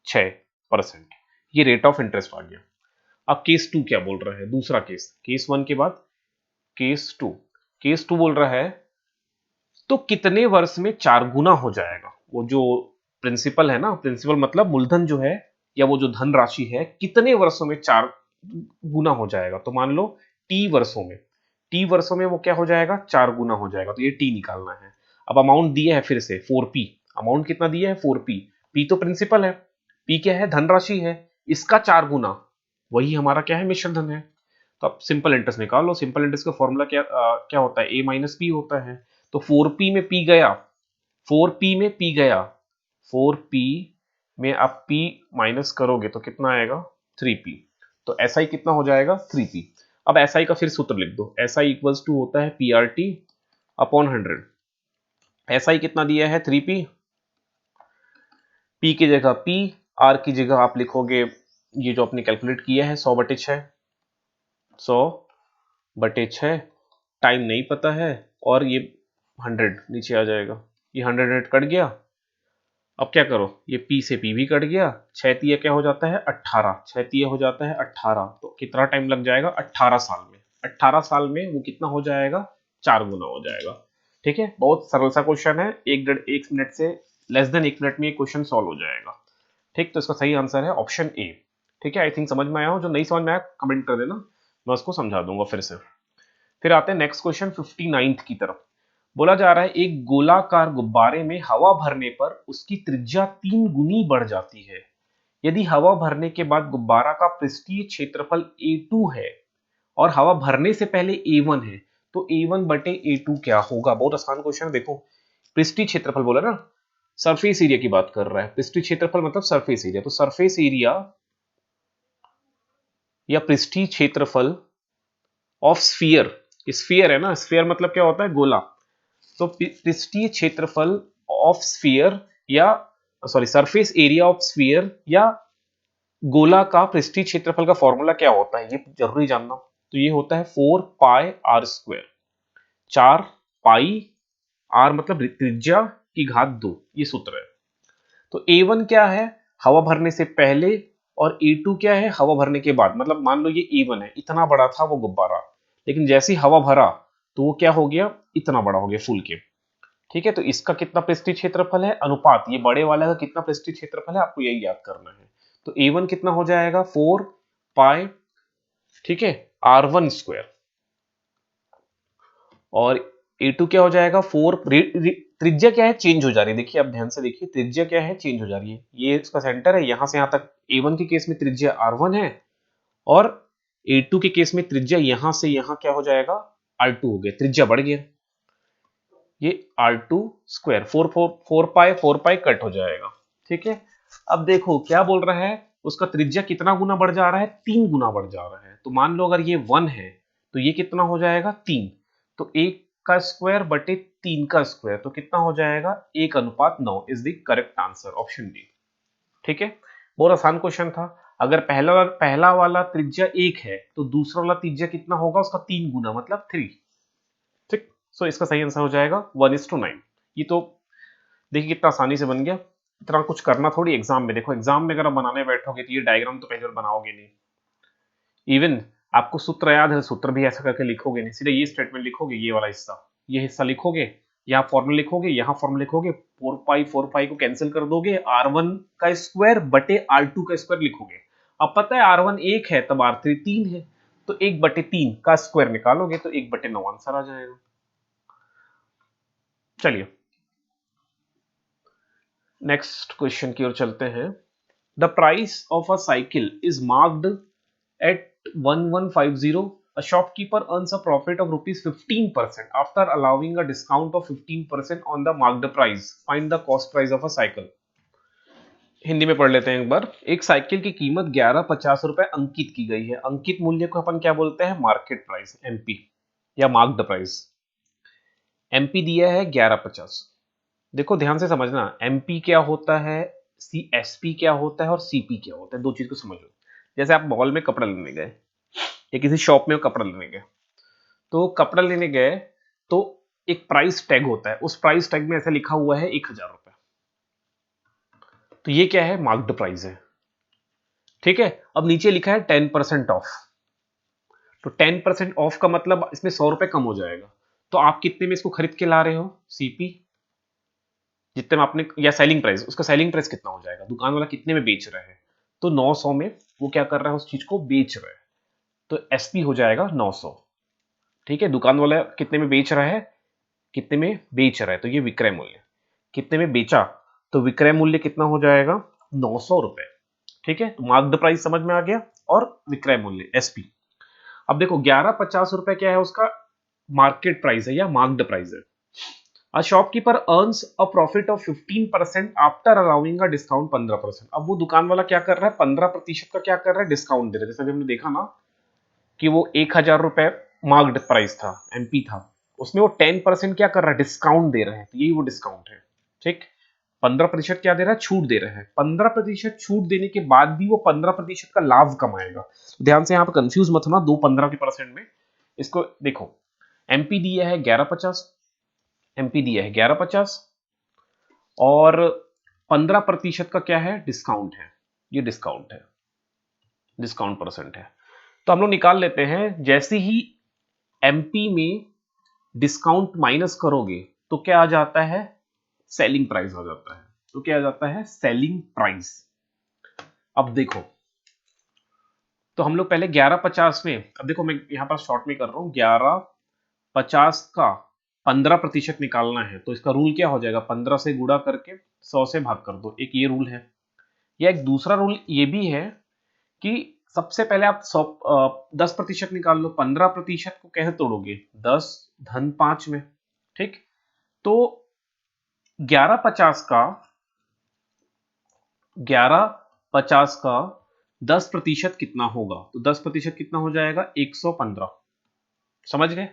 6%। ये रेट ऑफ इंटरेस्ट आ गया। अब केस 2 क्या बोल रहा है, दूसरा केस 1 के बाद केस 2 बोल रहा है, तो कितने वर्ष में 4 गुना हो जाएगा। वो जो प्रिंसिपल है ना, प्रिंसिपल मतलब मूलधन जो है, या वो जो धन राशि है, कितने वर्षों में 4 गुना हो जाएगा। तो मान लो टी वर्षों में वो क्या हो जाएगा, 4 गुना हो जाएगा। तो ये टी निकालना है। अब अमाउंट दिया है फिर से 4p। अमाउंट कितना दिया है, 4p। p तो प्रिंसिपल है, p क्या है, धनराशि है, इसका 4 गुना, वही हमारा क्या है, मिश्रधन है। तो अब सिंपल इंटरेस्ट निकाल लो। सिंपल इंटरेस्ट का फॉर्मूला क्या होता है, a माइनस पी होता है। तो 4p में p गया, 4p में p गया, 4p में आप p माइनस करोगे तो कितना आएगा, 3p। तो SI कितना हो जाएगा, 3p। अब SI का फिर सूत्र लिख दो, SI इक्वल्स टू होता है PRT अपॉन 100। SI कितना दिया है, 3p। p की जगह p, r की जगह आप लिखोगे ये जो आपने कैलकुलेट किया है 100 बटे 6, 100 बटे 6। टाइम नहीं पता है, और ये 100 नीचे आ जाएगा। ये 100 कट गया। अब क्या करो, ये p से p भी कट गया, 6 तिया क्या हो जाता है, 18, 6 तिया हो जाता है 18। तो कितना टाइम लग जाएगा, 18 साल में। 18 साल में वो कितना हो जाएगा, 4 गुना हो जाएगा। ठीक है, बहुत सरल सा क्वेश्चन है, एक मिनट से लेस देन 1 मिनट में ये क्वेश्चन सॉल्व हो जाएगा। ठीक, तो इसका सही आंसर है ऑप्शन ए। ठीक है, आई थिंक समझ में आया हो। जो नहीं समझ में आया कमेंट कर देना, मैं उसको समझा दूंगा फिर से। फिर आते हैं नेक्स्ट क्वेश्चन 59 की तरफ। बोला जा रहा है, एक गोलाकार गुब्बारे में हवा भरने पर उसकी त्रिज्या 3 गुनी बढ़ जाती है। यदि हवा भरने के बाद गुब्बारा का पृष्ठीय क्षेत्रफल A2 है और हवा भरने से पहले A1 है, तो A1 बटे A2 क्या होगा? बहुत आसान क्वेश्चन है। देखो, पृष्ठीय क्षेत्रफल बोला ना, सरफेस एरिया की बात कर रहा है। पृष्ठीय क्षेत्रफल मतलब सरफेस एरिया, तो सरफेस एरिया या पृष्ठीय क्षेत्रफल ऑफ स्फीयर, स्फीयर है ना, स्फीयर मतलब क्या होता है? गोला। तो पृष्ठीय क्षेत्रफल ऑफ स्फीयर या sorry surface area of sphere या गोला का पृष्ठीय क्षेत्रफल का फॉर्मूला क्या होता है, ये जरूरी जानना। तो ये होता है 4 पाई आर स्क्वायर, 4 पाई आर मतलब त्रिज्या की घात 2, ये सूत्र है। तो A1 क्या है? हवा भरने से पहले, और A2 क्या है? हवा भरने के बाद। मतलब मान लो ये A1 है, इतना बड़ा था वो गुब्बारा, लेकिन जैसे ही हवा भरा तो वो क्या हो गया? इतना बड़ा हो गया फूल के। ठीक है, तो इसका कितना पृष्ठीय क्षेत्रफल है? अनुपात, ये बड़े वाले का कितना पृष्ठीय क्षेत्रफल है, आपको यही याद करना है। तो A1 कितना हो जाएगा? 4 पाई, ठीक है, R1 स्क्वायर, और A2 क्या हो जाएगा? 4, त्रिज्या क्या है? चेंज हो जा रही है। देखिए, आप ध्यान से देखिए, त्रिज्या क्या है? चेंज हो जा रही है। ये इसका सेंटर है, यहां से यहां तक A1 के केस में त्रिज्या R1 है, और A2 के केस में त्रिज्या यहां से यहां क्या हो जाएगा? R2 हो गया, त्रिज्या बढ़ गया। ये R2 स्क्वायर, 4 पाई कट हो जाएगा। ठीक है, अब देखो क्या बोल रहा है, उसका त्रिज्या कितना गुना बढ़ जा रहा है? 3 गुना बढ़ जा रहा है। तो मान लो अगर ये 1 है तो ये कितना हो जाएगा? 3। तो 1 का स्क्वायर बटे 3 का स्क्वायर, तो कितना हो जाएगा? 1:9 is the correct answer, option D. ठीक है, बहुत आसान क्वेश्चन था। अगर पहला वाला त्रिज्या 1 है तो दूसरा वाला त्रिज्या कितना होगा? उसका 3 गुना, मतलब 3। ठीक, सो इसका सही आंसर हो जाएगा 1:9। ये तो देखिए कितना आसानी से बन गया, इतना कुछ करना थोड़ी एग्जाम में। देखो, एग्जाम में अगर आप बनाने बैठोगे तो ये डायग्राम तो पहले बार बनाओगे नहीं। इवन आपको सूत्र याद है, सूत्र भी ऐसा करके लिखोगे नहीं, सीधे ये स्टेटमेंट लिखोगे, ये वाला हिस्सा, ये हिस्सा लिखोगे, यहाँ फॉर्मूला लिखोगे, यहाँ फॉर्मूला लिखोगे, 4 पाई को कैंसिल कर दोगे, R1 का स्क्वायर बटे R2 का स्क्वायर लिखोगे। अब पता है R1 1 है तब R3 3 है, तो 1/3 का स्क्वायर निकालोगे तो 1/9 आंसर आ जाएगा। चलिए नेक्स्ट क्वेश्चन की ओर चलते हैं। The price of a cycle is marked at 1150. A shopkeeper earns a profit of rupees 15% after allowing a discount of 15% on the marked price. Find the cost price of a cycle. Hindi में पढ़ लेते हैं एक बार। एक cycle की कीमत 1150 रुपए अंकित की गई है। अंकित मूल्य को अपन क्या बोलते हैं? मार्केट प्राइस, एमपी, या मार्क्ड प्राइस। एमपी दिया है 1150। देखो ध्यान से समझना, एमपी क्या होता है, सीएसपी क्या होता है, और सीपी क्या होता है, दो चीज को समझो। जैसे आप मॉल में कपड़ा लेने गए या किसी शॉप में कपड़ा लेने गए, तो कपड़ा लेने गए तो एक प्राइस टैग होता है, उस प्राइस टैग में ऐसा लिखा हुआ है 1000 रुपए, तो ये क्या है? मार्क्ड प्राइस है। ठीक है, अब नीचे लिखा है 10% ऑफ, तो 10% ऑफ का मतलब इसमें 100 रुपए कम हो जाएगा। तो आप कितने में इसको खरीद के ला रहे हो? सीपी जितने में आपने, या सेलिंग प्राइस, उसका सेलिंग प्राइस कितना हो जाएगा, दुकान वाला कितने में बेच रहा है, तो 900 में वो क्या कर रहा है? उस चीज को बेच रहा है, तो एसपी हो जाएगा 900। ठीक है, दुकान वाला कितने में बेच रहा है, कितने में बेच रहा है, तो ये विक्रय मूल्य। कितने में बेचा, तो विक्रय मूल्य कितना हो जाएगा? 900 रुपए। ठीक है, तो मार्क्ड प्राइस समझ में आ गया, और विक्रय मूल्य एसपी। अब देखो 1150 रुपए क्या है? उसका मार्केट प्राइस है या मार्क्ड प्राइस है। A shopkeeper earns a profit of 15% after allowing a discount 15%। अब वो दुकान वाला क्या कर रहा है? 15% का क्या कर रहा है? डिस्काउंट दे रहा है। जैसे हमने देखा ना कि वो 1000 रुपए मार्क्ड प्राइस था, एमपी था, उसमें वो 10% क्या कर रहा है? डिस्काउंट दे रहा है, तो यही वो डिस्काउंट है। ठीक, 15% क्या दे रहा है? छूट दे रहा है। 15% छूट देने के बाद भी वो 15% का लाभ कमाएगा। ध्यान से यहाँ पे कंफ्यूज मत होना, दो 15% में। इसको देखो, एमपी दिया है 1150, एमपी दिया है 1150, और 15% का क्या है? डिस्काउंट है, ये डिस्काउंट है, डिस्काउंट परसेंट है। तो हम लोग निकाल लेते हैं, जैसे ही एमपी में डिस्काउंट माइनस करोगे तो क्या आ जाता है? सेलिंग प्राइस आ जाता है। तो क्या आ जाता है? Selling price. अब देखो, तो हम लोग पहले 1150 में, अब देखो मैं यहां पर शॉर्ट में कर रहा हूं, 1150 का 15% निकालना है, तो इसका रूल क्या हो जाएगा? 15 से गुणा करके 100 से भाग कर दो, एक ये रूल है। या एक दूसरा रूल ये भी है कि सबसे पहले आप 10% निकाल लो। 15% को कैसे तोड़ोगे? 10 धन 5 में, ठीक। तो 1150 का 10% कितना होगा? तो 10% कितना हो जाएगा? 115। समझ गए?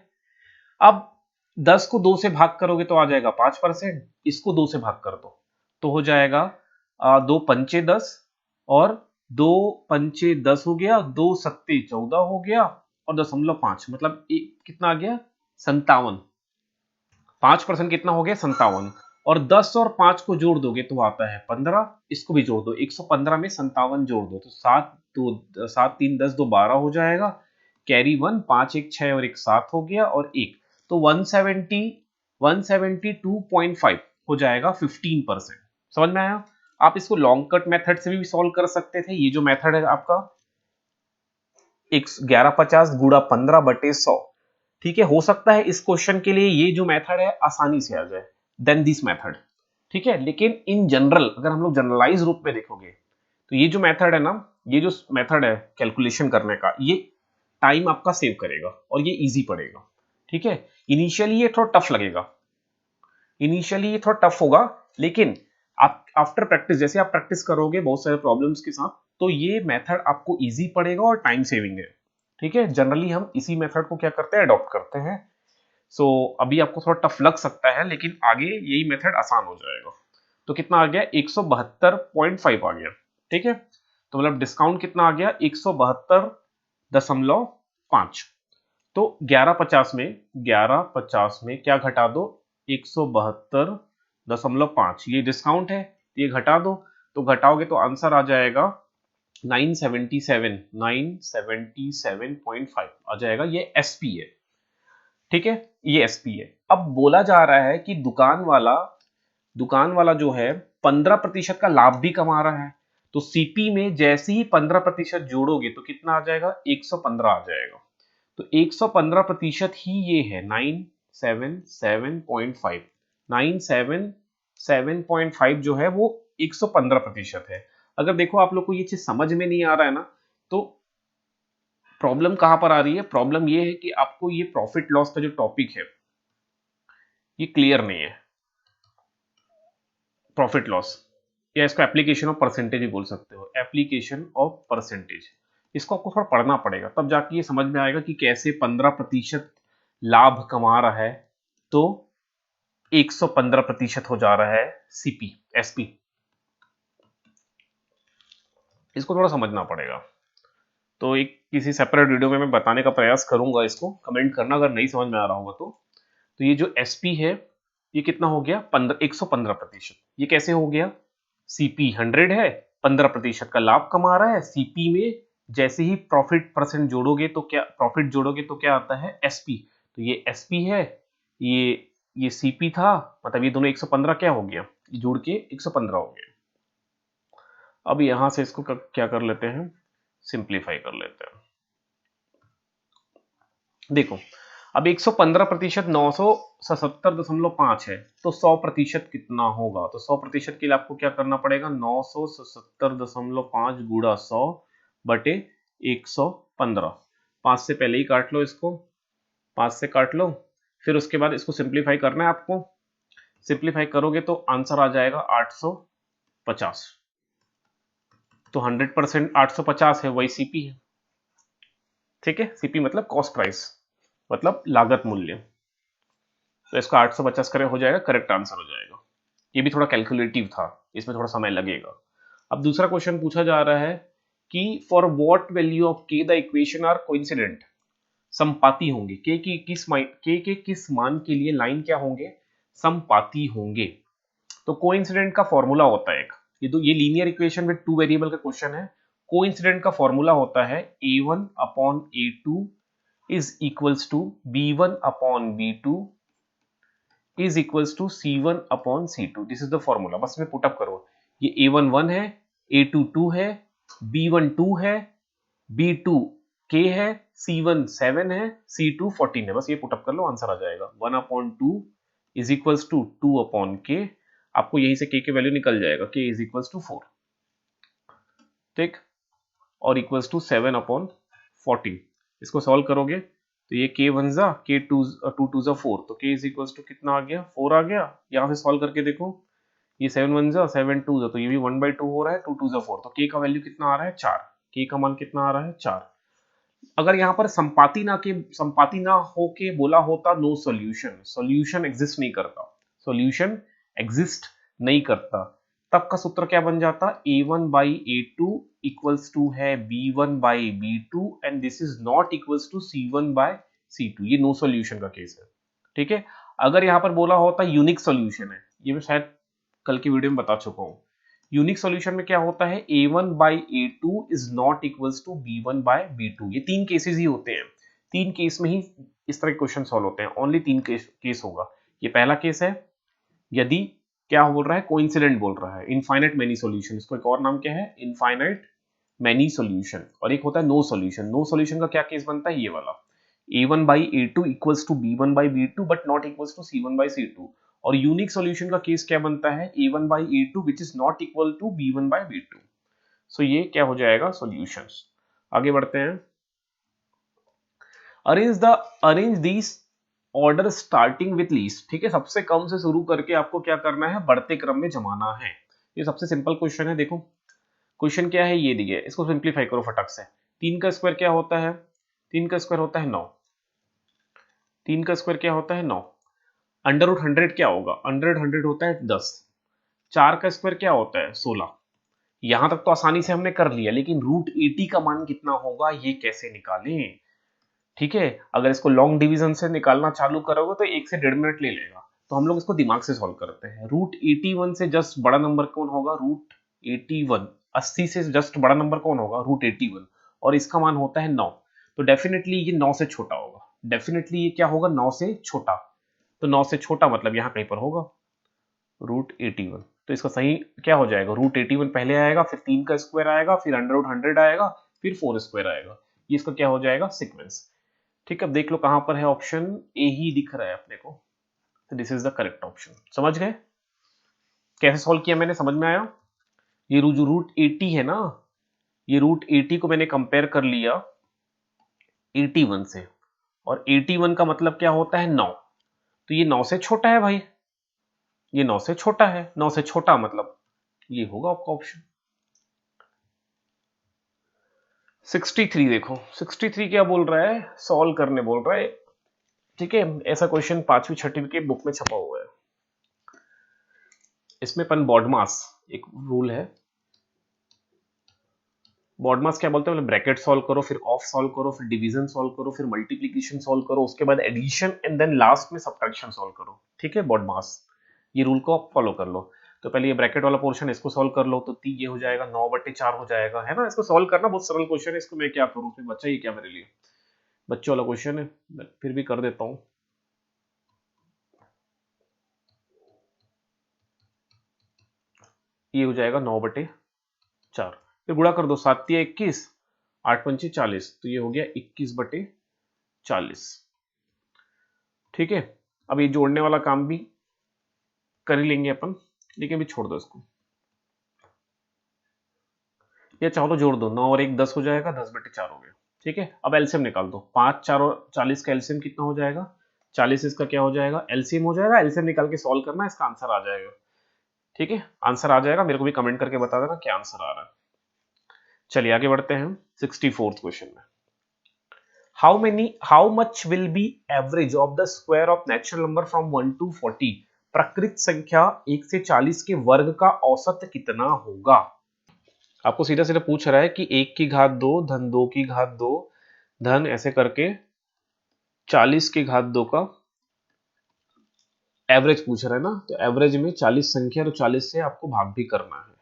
अब 10 को 2 से भाग करोगे तो आ जाएगा 5%। इसको 2 से भाग कर दो तो हो जाएगा 2 पंचे 10 और 2 पंचे 10 हो गया, 2 सत्ते 14 हो गया और 0.5 मतलब कितना आ गया? 57। 5% कितना हो गया? 57। और 10 और 5 को जोड़ दोगे तो आता है 15। इसको भी जोड़ दो, 115 में 57 जोड़ दो तो 7 3 10 2 12 हो जाएगा। कैरी 1, 5 1 6 और 1 7 हो गया और 1 तो 172.5 हो जाएगा 15%। समझ में आया? आप इसको लॉन्ग कट मेथड से भी सॉल्व कर सकते थे। ये जो मेथड है आपका 1150 गुणा 15/100, ठीक है। हो सकता है इस क्वेश्चन के लिए ये जो मेथड है आसानी से आ जाए देन दिस मेथड, ठीक है। लेकिन इन जनरल अगर हम लोग जनरलाइज रूप में देखोगे तो ये जो मेथड है ना, ये जो मेथड है कैलकुलेशन करने का, ये टाइम आपका सेव करेगा और ये इजी पड़ेगा, ठीक है। इनिशियली ये थोड़ा टफ लगेगा, इनिशियली ये थोड़ा टफ होगा, लेकिन आप आफ्टर प्रैक्टिस, जैसे आप प्रैक्टिस करोगे बहुत सारे प्रॉब्लम्स के साथ, तो ये मेथड आपको इजी पड़ेगा और टाइम सेविंग है, ठीक है। जनरली हम इसी मेथड को क्या करते हैं? अडॉप्ट करते हैं। सो अभी आपको थोड़ा टफ लग सकता है लेकिन आगे यही मेथड आसान हो जाएगा। तो कितना आ गया? 172.5 आ गया, ठीक है। तो मतलब डिस्काउंट कितना आ गया? 172.5। तो 1150 में क्या घटा दो? 172.5, ये डिस्काउंट है, ये घटा दो। तो घटाओगे तो आंसर आ जाएगा 977.5 आ जाएगा। ये एसपी है, ठीक है, ये एसपी है। अब बोला जा रहा है कि दुकान वाला जो है 15% का लाभ भी कमा रहा है। तो सीपी में जैसे ही 15% जोड़ोगे तो कितना आ जाएगा? 115 आ जाएगा। तो 115% ही ये है 977.5। 977.5 जो है वो 115% है। अगर देखो आप लोग को ये चीज समझ में नहीं आ रहा है ना, तो प्रॉब्लम कहां पर आ रही है? प्रॉब्लम ये है कि आपको ये प्रॉफिट लॉस का जो टॉपिक है ये क्लियर नहीं है। प्रॉफिट लॉस, या इसको एप्लीकेशन ऑफ परसेंटेज भी बोल सकते हो, एप्लीकेशन ऑफ परसेंटेज। इसको आपको थोड़ा पढ़ना पड़ेगा तब जाके ये समझ में आएगा कि कैसे 15% लाभ कमा रहा है तो 115% हो जा रहा है सीपी एसपी। इसको थोड़ा समझना पड़ेगा। तो एक किसी सेपरेट वीडियो में मैं बताने का प्रयास करूंगा। इसको कमेंट करना अगर नहीं समझ में आ रहा होगा तो ये जो एसपी है ये कितना हो गया? 115%। ये कैसे हो गया? सीपी 100 है, 15% का लाभ कमा रहा है। सीपी में जैसे ही प्रॉफिट जोड़ोगे तो क्या आता है? एसपी। तो ये एसपी है, ये सीपी था, मतलब ये दोनों 115 क्या हो गया? ये जुड़ के 115 हो गया। अब यहां से इसको क्या कर लेते हैं? सिंप्लीफाई कर लेते हैं। देखो अब 115% 977.5 है तो 100% कितना होगा? तो 100% के लिए आपको क्या करना पड़ेगा? 977.5 गुणा 100 बटे 115। 5 से पहले ही काट लो इसको, 5 से काट लो। फिर उसके बाद इसको सिंप्लीफाई करना है आपको। सिंप्लीफाई करोगे तो आंसर आ जाएगा 850। तो 100% 850 है, वही सीपी है, ठीक है। सीपी मतलब कॉस्ट प्राइस, मतलब लागत मूल्य। तो इसका 850 करें हो जाएगा, करेक्ट आंसर हो जाएगा। ये भी थोड़ा कैलकुलेटिव था, इसमें थोड़ा समय लगेगा। अब दूसरा क्वेश्चन पूछा जा रहा है कि फॉर व्हाट वैल्यू ऑफ के द इक्वेशन आर कोइंसिडेंट। समपाती होंगे, के किस मान के लिए लाइन क्या होंगे? समपाती होंगे। तो कोइंसिडेंट का फॉर्मूला होता है एक, ये लीनियर इक्वेशन विद 2 वेरिएबल का क्वेश्चन है। कोइंसिडेंट का फॉर्मूला होता है a1/a2 is equals to b1/b2 is equals to C1/C2। This is the formula. बस में पुटअप करो, ये A1 1 है, A2 2 है, B1 2 है, B2 K है, C1 7 है, C2 14 है। बस ये पुटअप कर लो, आंसर आ जाएगा 1/2 इज इक्वल्स टू 2/K। आपको यहीं से K के वैल्यू निकल जाएगा, K इज इक्वल्स टू 4। ठीक, और इक्वल्स टू 7/14। इसको सॉल्व करोगे तो ये k 1 जा k 2 2 जा 4, तो k इज इक्वल्स टू कितना आ गया, 4 आ गया। यहाँ से सॉल्व करके देखो, ये 7 1 जा 7 2 जा, तो ये भी 1/2 हो रहा है, 2 2 जा 4, तो k का वैल्यू कितना आ रहा है, 4। k का मान कितना आ रहा है, 4। अगर यहाँ पर संपाति ना हो के बोला होता नो सॉल्यूशन, सॉल्यूशन एग्जिस्ट नहीं करता, सॉल्यूशन एग्जिस्ट नहीं करता, तब का सूत्र क्या बन जाता, a1 by a2 equals to है b1 by b2 and this is not equals to c1 by c2। ये नो सॉल्यूशन का केस है। ठीक है, अगर यहाँ पर बोला होता यूनिक सॉल्यूशन है, ये मैं शायद कल की वीडियो में बता चुका हूँ, यूनिक सॉल्यूशन में क्या होता है, a1 by a2 is not equals to b1 by b2। ये तीन केसेस ही होते हैं, तीन केस में ही इस तरह के क्वेश्चन सॉल्व होते हैं, ओनली तीन केस होगा। ये पहला केस है यदि क्या बोल रहा है, कोइंसिडेंट बोल रहा है, इनफाइनाइट मेनी सॉल्यूशन, इसको एक और नाम क्या है, इनफाइनाइट मेनी सॉल्यूशन। और एक होता है नो सॉल्यूशन, नो सॉल्यूशन का क्या केस बनता है, ये वाला a1 by a2 equals to b1 by b2 but not equals to c1 by c2। और यूनिक सॉल्यूशन का केस क्या बनता है, a1 by a2 which is not equal to b1 by b2। So ये क्या हो जाएगा, सॉल्यूशंस। आगे बढ़ते हैं, arrange these order starting with least. ठीक है, सबसे कम से शुरू करके आपको क्या करना है, बढ़ते क्रम में जमाना है। ये सबसे सिंपल क्वेश्चन है। देखो क्वेश्चन क्या है, ये दिया है, इसको सिंप्लीफाई करो फटक से। 3 का स्क्वायर क्या होता है, 3 का स्क्वायर होता है 9, 3 का स्क्वायर क्या होता है 9। अंडर रूट 100 क्या होगा, अंडर 100 होता है 10। 4 का स्क्वायर क्या होता है 16। यहां तक तो आसानी से हमने कर लिया, लेकिन रूट 80 का मान कितना होगा ये कैसे निकालें। ठीक है, अगर इसको लॉन्ग डिवीजन से निकालना चालू करोगे तो 1 से 1.5 मिनट ले लेगा, तो हम लोग इसको दिमाग से सॉल्व करते हैं। रूट 81 से जस्ट बड़ा नंबर कौन होगा, रूट 81। 80 से जस्ट बड़ा नंबर कौन होगा, रूट 81, और इसका मान होता है 9, तो डेफिनेटली ये 9 से छोटा होगा, डेफिनेटली ये क्या होगा, 9 से छोटा। तो 9 से छोटा मतलब यहाँ कहीं पर होगा रूट 81, तो इसका सही क्या हो जाएगा, रूट 81 पहले आएगा, फिर 3 का स्क्वायर आएगा, फिर अंडर रूट 100 आएगा, फिर 4 स्क्वायर आएगा। ये इसका क्या हो जाएगा, सीक्वेंस। ठीक है, अब देख लो कहां पर है, ऑप्शन ए ही दिख रहा है अपने को, तो this is the correct option. समझ गए कैसे सॉल्व किया मैंने, समझ में आया। ये जो रूट 80 है ना, ये रूट 80 को मैंने कंपेयर कर लिया 81 से, और 81 का मतलब क्या होता है 9, तो ये 9 से छोटा है भाई, ये 9 से छोटा है, 9 से छोटा मतलब ये होगा आपका ऑप्शन। 63 देखो, 63 क्या बोल रहा है, सॉल्व करने बोल रहा है। ठीक है, ऐसा क्वेश्चन 5वीं 6वीं के बुक में छपा हुआ है। इसमें अपन बॉडमास एक रूल है, बॉडमास क्या बोलते हैं, मतलब ब्रैकेट सॉल्व करो, फिर ऑफ सॉल्व करो, फिर डिवीजन सॉल्व करो, फिर मल्टीप्लिकेशन सॉल्व करो, उसके बाद एडिशन एंड देन लास्ट में सब्ट्रैक्शन सॉल्व करो। ठीक है, बॉडमास, ये रूल को आप फॉलो कर लो। तो पहले ये ब्रैकेट वाला पोर्शन इसको सॉल्व कर लो, तो ये हो जाएगा 9/4 हो जाएगा, है ना। इसको सॉल्व करना बहुत सरल क्वेश्चन है, इसको मैं क्या करूँ, फिर बच्चा ये क्या मेरे लिए, बच्चों वाला क्वेश्चन है, मैं फिर भी कर देता हूँ। ये हो जाएगा 9/4, फिर गुणा कर दो, 7×3 = 21, 8×5 = 40, तो ये हो गया 21/40। ठीक है, अब ये जोड़ने वाला काम भी कर ही लेंगे अपन, लेकिन अभी छोड़ दो इसको, या चाहो तो जोड़ दो, 9 और 1 10 हो जाएगा, 10/4 हो गया। ठीक है, अब एलसीएम निकाल दो, 5 4 और 40 का एलसीएम कितना हो जाएगा, 40 इसका क्या हो जाएगा, एलसीएम हो जाएगा। एलसीएम निकाल के सॉल्व करना, इसका आंसर आ जाएगा। ठीक है, आंसर आ जाएगा, मेरे को भी कमेंट करके बता देना क्या आंसर आ रहा है। चलिए आगे बढ़ते हैं 64th क्वेश्चन में। how much will be average of the square of natural number from 1 to 40? प्रकृत संख्या 1 से 40 के वर्ग का औसत कितना होगा। आपको सीधा सीधा पूछ रहा है कि 1 की घात 2 धन 2 की घात 2 धन ऐसे करके 40 की घात 2 का एवरेज पूछ रहा है ना, तो एवरेज में 40 संख्या, तो 40 से आपको भाग भी करना है।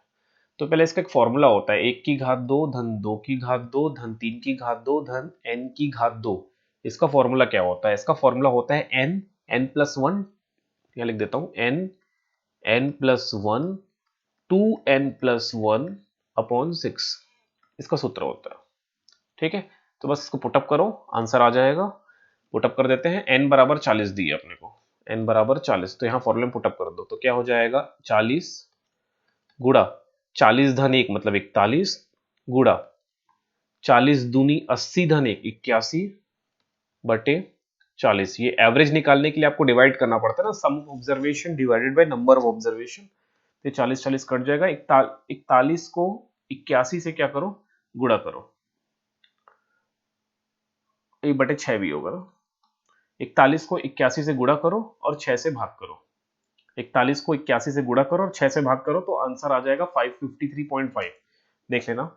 तो पहले इसका एक फॉर्मूला होता है, 1 की घात 2 धन 2 की घात 2 धन 3 की घात 2 धन n की घात 2। इसका फॉर्मूला क्या होता है, इसका फॉर्मूला होता है n+1, यहाँ लिख देता हूँ n+1 2n+1/6, इसका सूत्र होता है। ठीक है, तो बस इसको पुटअप करो, आंसर आ जाएगा। पुटअप कर देते हैं, n बराबर 40 दिए अपने को, n बराबर 40, तो यहाँ फॉर्मूले में पुटअप कर दो, तो क्या हो जाएगा 40 गुणा 40 धन 1 मतलब 41 गुड़ा 40 दूनी 80 धन 1 81 बटे 40। ये एवरेज निकालने के लिए आपको डिवाइड करना पड़ता है ना, sum observation divided by number of observation. तो 40 40 कट जाएगा। 41 को 81 से क्या करो, गुणा करो। 1/6 भी होगा ना। 41 को 81 से गुणा करो और 6 से भाग करो। 41 को 81 से गुणा करो और 6 से भाग करो तो आंसर आ जाएगा 553.5। देख लेना,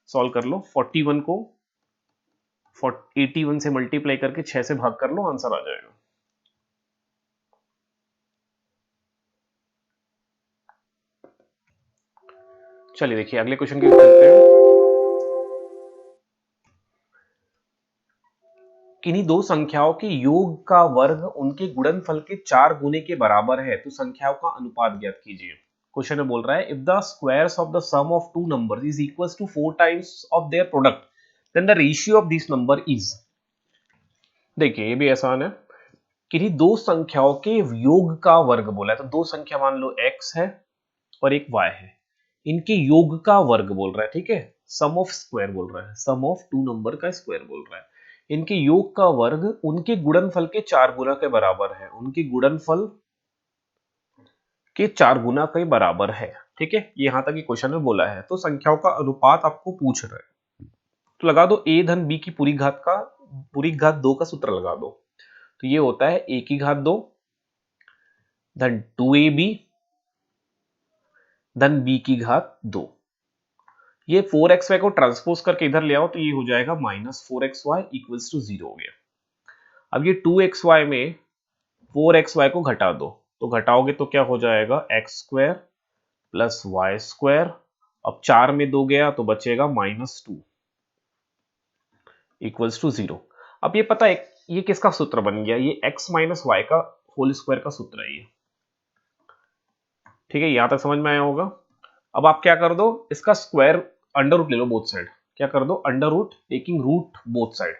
सॉल्व कर लो। 41 को 81 से मल्टीप्लाई करके 6 से भाग कर लो, आंसर आ जाएगा। चलिए देखिए अगले क्वेश्चन की करते हैं। किन्हीं दो संख्याओं के योग का वर्ग उनके गुणनफल के 4 गुने के बराबर है, तो संख्याओं का अनुपात ज्ञात कीजिए। क्वेश्चन में बोल रहा है, if the squares of the sum of two numbers is equals to 4 times of their product, then the ratio of this number is. देखिए ये भी आसान है। किन्हीं दो संख्याओं के योग का वर्ग बोला है, तो दो संख्या मान लो x है और एक y है, इनके योग का वर्ग बोल रहा है, ठीक है। सम ऑफ स्क्वायर बोल रहा है, सम ऑफ टू नंबर का स्क्वायर बोल रहा है। इनके योग का वर्ग उनके गुणनफल के 4 गुना के बराबर है, उनके गुणनफल के 4 गुना के बराबर है, ठीक है। ये यहां तक क्वेश्चन में बोला है, तो संख्याओं का अनुपात आपको पूछ रहा है। तो लगा दो a धन b की पूरी घात 2 का सूत्र लगा दो। तो ये होता है a की घात 2 धन 2ab धन b की घात 2। ये 4xy को ट्रांसपोज करके इधर ले आओ तो ये हो जाएगा -4xy इक्वल्स टू 0 हो गया। अब ये 2xy में 4xy को घटा दो, तो घटाओगे तो क्या हो जाएगा, x square plus y square. अब 4 में 2 गया तो बचेगा -2 इक्वल्स टू 0। अब ये पता है ये किसका सूत्र बन गया, ये x माइनस वाई का होल स्क्वायर का सूत्र है ये, ठीक है। यहां तक समझ में आया होगा। अब आप क्या कर दो, इसका स्क्वायर अंडर रूट ले लो बोथ साइड। क्या कर दो, under root taking root both side.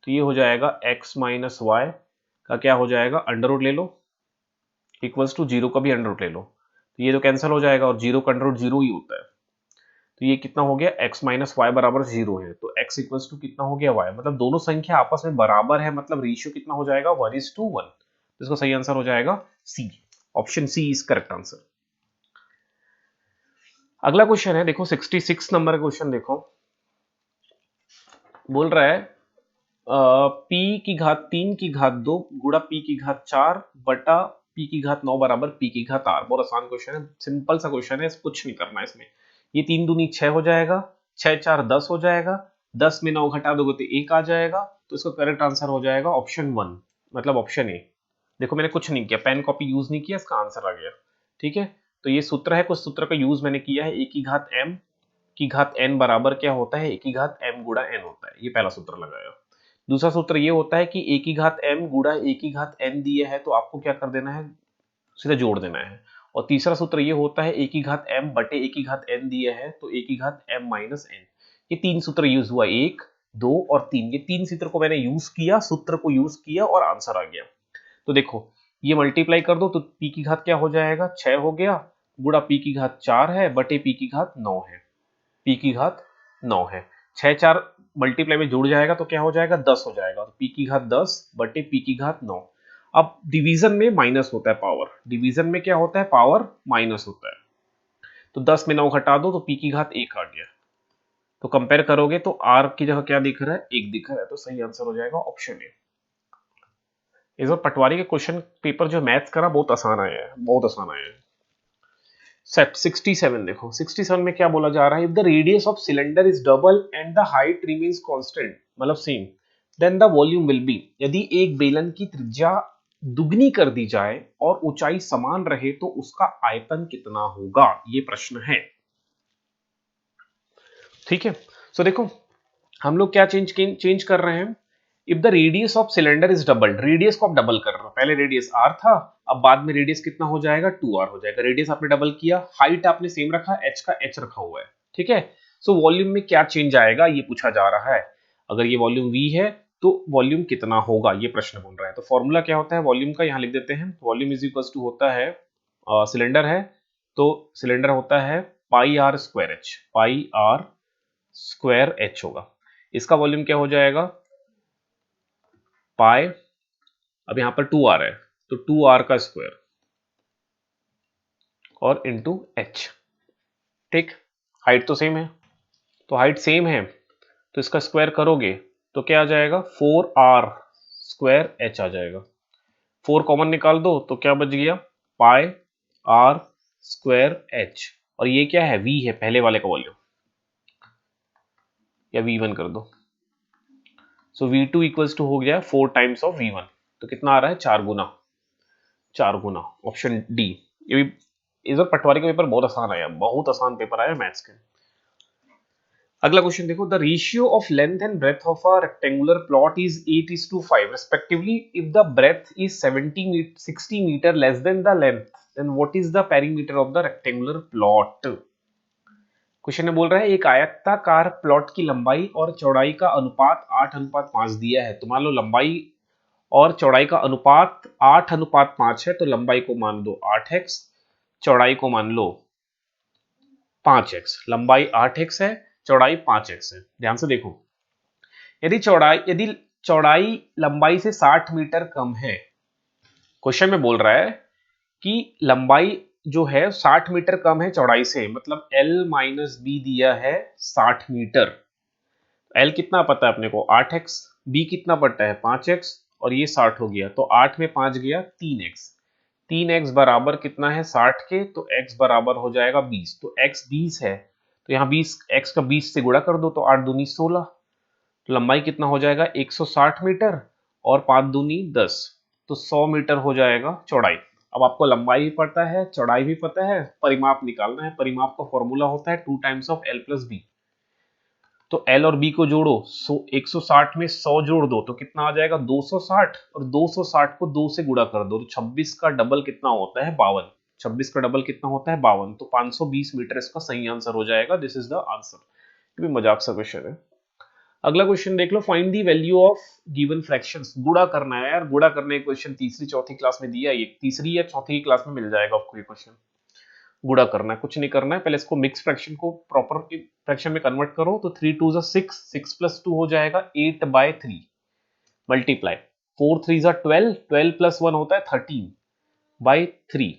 तो ये हो जाएगा x माइनस वाई का क्या हो जाएगा, अंडर रूट ले लो, इक्वल्स टू 0 का भी अंडर रूट ले लो। तो ये तो कैंसिल हो जाएगा और 0 का अंडर रूट 0 ही होता है। तो ये कितना हो गया, x माइनस वाई बराबर 0 है, तो x इक्वल्स टू कितना हो गया y, मतलब दोनों संख्या आपस में बराबर है, मतलब रेशियो कितना हो जाएगा 1:1। तो इसका सही आंसर हो जाएगा C, option C is correct answer. अगला क्वेश्चन है, देखो 66 नंबर का क्वेश्चन देखो। बोल रहा है p की घात 3 की घात 2 गुणा p की घात 4 बटा p की घात 9 बराबर p की घात r। बहुत आसान क्वेश्चन है, सिंपल सा क्वेश्चन है, कुछ नहीं करना है इसमें। ये 3 दूनी 6 हो जाएगा, 6 4 10 हो जाएगा, 10 में 9 घटा दोगे तो 1 आ जाएगा। तो इसका करेक्ट आंसर हो जाएगा ऑप्शन 1, मतलब ऑप्शन ए। देखो मैंने कुछ नहीं किया, पेन कॉपी यूज नहीं किया, इसका आंसर आ गया, ठीक है। तो ये सूत्र है, कुछ सूत्र का यूज मैंने किया है। ए की घात m की घात n बराबर क्या होता है, ए की घात m गुणा n होता है, ये पहला सूत्र लगाया। दूसरा सूत्र ये होता है कि ए की घात m गुणा ए की घात n दिए है, तो आपको क्या कर देना है, सीधा जोड़ देना है। और तीसरा सूत्र ये होता है ए की घात m बटे ए की घात n दिए है, तो ए की घात m माइनस n। ये 3 सूत्र यूज हुआ, 1 2 और 3, ये 3 सूत्र को मैंने यूज किया, सूत्र को यूज किया और आंसर आ गया। तो देखो ये मल्टीप्लाई कर दो तो p की घात क्या हो जाएगा, 6 हो गया, गुणा p की घात 4 है बटे p की घात 9 है, p की घात 9 है। 6 4 मल्टीप्लाई में जुड़ जाएगा तो क्या हो जाएगा, 10 हो जाएगा। तो p की घात 10 बटे p की घात 9। अब डिवीजन में माइनस होता है पावर, डिवीजन में क्या होता है, पावर माइनस होता है। तो 10 में 9 घटा दो तो p की घात 1 आ गया। तो कंपेयर करोगे तो r की जगह क्या दिख रहा है, 1 दिख रहा है, तो सही आंसर हो जाएगा ऑप्शन ए। इस बार पटवारी के क्वेश्चन पेपर जो मैथ्स का बहुत आसान आया है, बहुत आसान आया है। 67 देखो, 67 में क्या बोला जा रहा है, if the radius of cylinder is double and the height remains constant, मतलब same, then the volume will be. यदि एक बेलन की त्रिज्या दुगनी कर दी जाए और ऊंचाई समान रहे तो उसका आयतन कितना होगा, ये प्रश्न है, ठीक है। सो देखो हम लोग क्या चेंज कर रहे हैं, if the radius of cylinder is double, radius को आप डबल कर रहे हो, पहले रेडियस r था, अब बाद में रेडियस कितना हो जाएगा, 2r हो जाएगा। रेडियस आपने डबल किया, हाइट आपने सेम रखा, h का h रखा हुआ है, ठीक है। सो वॉल्यूम में क्या चेंज आएगा ये पूछा जा रहा है। अगर ये वॉल्यूम v है तो वॉल्यूम कितना होगा, ये प्रश्न बन रहा है। तो फॉर्मूला क्या होता है वॉल्यूम का, यहाँ लिख देते हैं। वॉल्यूम इज इक्वल टू होता है, सिलेंडर है तो सिलेंडर होता है पाई r स्क्वायर h, पाई r स्क्वायर एच होगा। इसका वॉल्यूम क्या हो जाएगा, पाई, अब यहां पर 2r है तो 2r का स्क्वायर और इंटू एच। ठीक, हाइट तो सेम है, तो हाइट सेम है तो इसका स्क्वायर करोगे तो क्या आ जाएगा, 4r स्क्वायर एच आ जाएगा। 4 कॉमन निकाल दो तो क्या बच गया, पाई r स्क्वायर एच, और ये क्या है, v है, पहले वाले का वॉल्यूम, या v1 कर दो। सो v2 इक्वल्स टू हो गया 4 टाइम्स ऑफ v1, तो कितना आ रहा है, 4 गुना, ऑप्शन डी। ये भी इस बार पटवारी का पेपर बहुत आसान आया, बहुत आसान पेपर आया मैथ्स के। अगला क्वेश्चन देखो, the ratio of length and breadth of a rectangular plot is 8:5 respectively if the breadth is 60 meter less than the length, then what is the perimeter of the rectangular plot? Question में बोल रहा है एक आयताकार plot की लंबाई और चौड़ाई का अनुपात 8:5 दिया है, तो मान लो लंबाई और चौड़ाई का अनुपात 8:5 है, तो लंबाई को मान दो 8x, चौड़ाई को मान लो 5x। लंबाई 8x है, चौड़ाई 5x है। ध्यान से देखो, यदि चौड़ाई लंबाई से 60 मीटर कम है, क्वेश्चन में बोल रहा है कि लंबाई जो है 60 मीटर कम है चौड़ाई से, मतलब L माइनस बी दिया है 60 मीटर। L कितना पता है अपने को, 8x, B कितना पता है 5x, और ये 60 हो गया, तो 8 में 5 गया 3x। 3x बराबर कितना है 60 के, तो x बराबर हो जाएगा 20, तो x 20 है, तो यहाँ 20, x का 20 से गुणा कर दो तो 8 दूनी 16, तो लंबाई कितना हो जाएगा 160 मीटर और 5 दूनी 10, तो 100 मीटर हो जाएगा चौड़ाई। अब आपको लंबाई भी पता है, चौड़ाई भी पता है, परिमाप निकालना है। परिमाप का फॉर्मूला होता है 2 times of L plus B, तो L और B को जोड़ो, 160 में 100 जोड़ दो तो कितना आ जाएगा 260, और 260 को 2 से गुणा कर दो तो 26 का डबल कितना होता है 52, 26 का डबल कितना होता है 52, तो 520 मीटर इसका सही आंसर हो जाएगा। This is the answer. ये भी मजाक सा क्वेश्चन है। अगला क्वेश्चन देख लो, find the value of given fractions. गुणा करना है यार, गुणा करने का क्वेश्चन तीसरी चौथी क्लास में दिया है, ये तीसरी या चौथी क्लास में मिल जाएगा आपको ये क्वेश्चन। गुणा करना है, कुछ नहीं करना है, पहले इसको मिक्स फ्रैक्शन को प्रॉपर फ्रैक्शन में कन्वर्ट करो, तो 3 2 6, 6 प्लस 2 हो जाएगा 8/3, मल्टीप्लाई 4 3 12, 12 प्लस 1 होता है 13/3,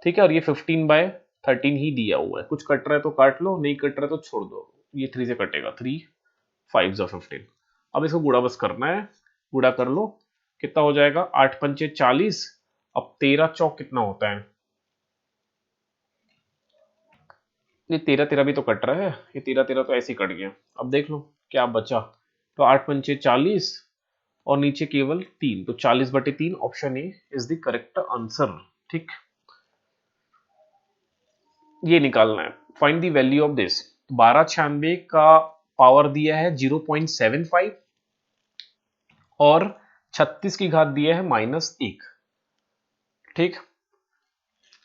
ठीक है, और ये 15/13 ही दिया हुआ है। कुछ कट रहा है तो काट लो, नहीं कट रहा है तो छोड़ दो, ये 3 से कटेगा, 3 5 15। अब इसको गुणा बस करना है, गुणा कर लो, कितना हो जाएगा 8 पंचे 40, अब 13 चौक कितना होता है, ये 13 13 भी तो कट रहा है, ये 13 13 तो ऐसे ही कट गया। अब देख लो क्या बचा, तो 8 पंचे 40 और नीचे केवल 3, तो 40/3, option A is the correct answer. ठीक, ये निकालना है, find the value of this. 1296 का पावर दिया है 0.75 और 36 की घात दिया है -1। ठीक,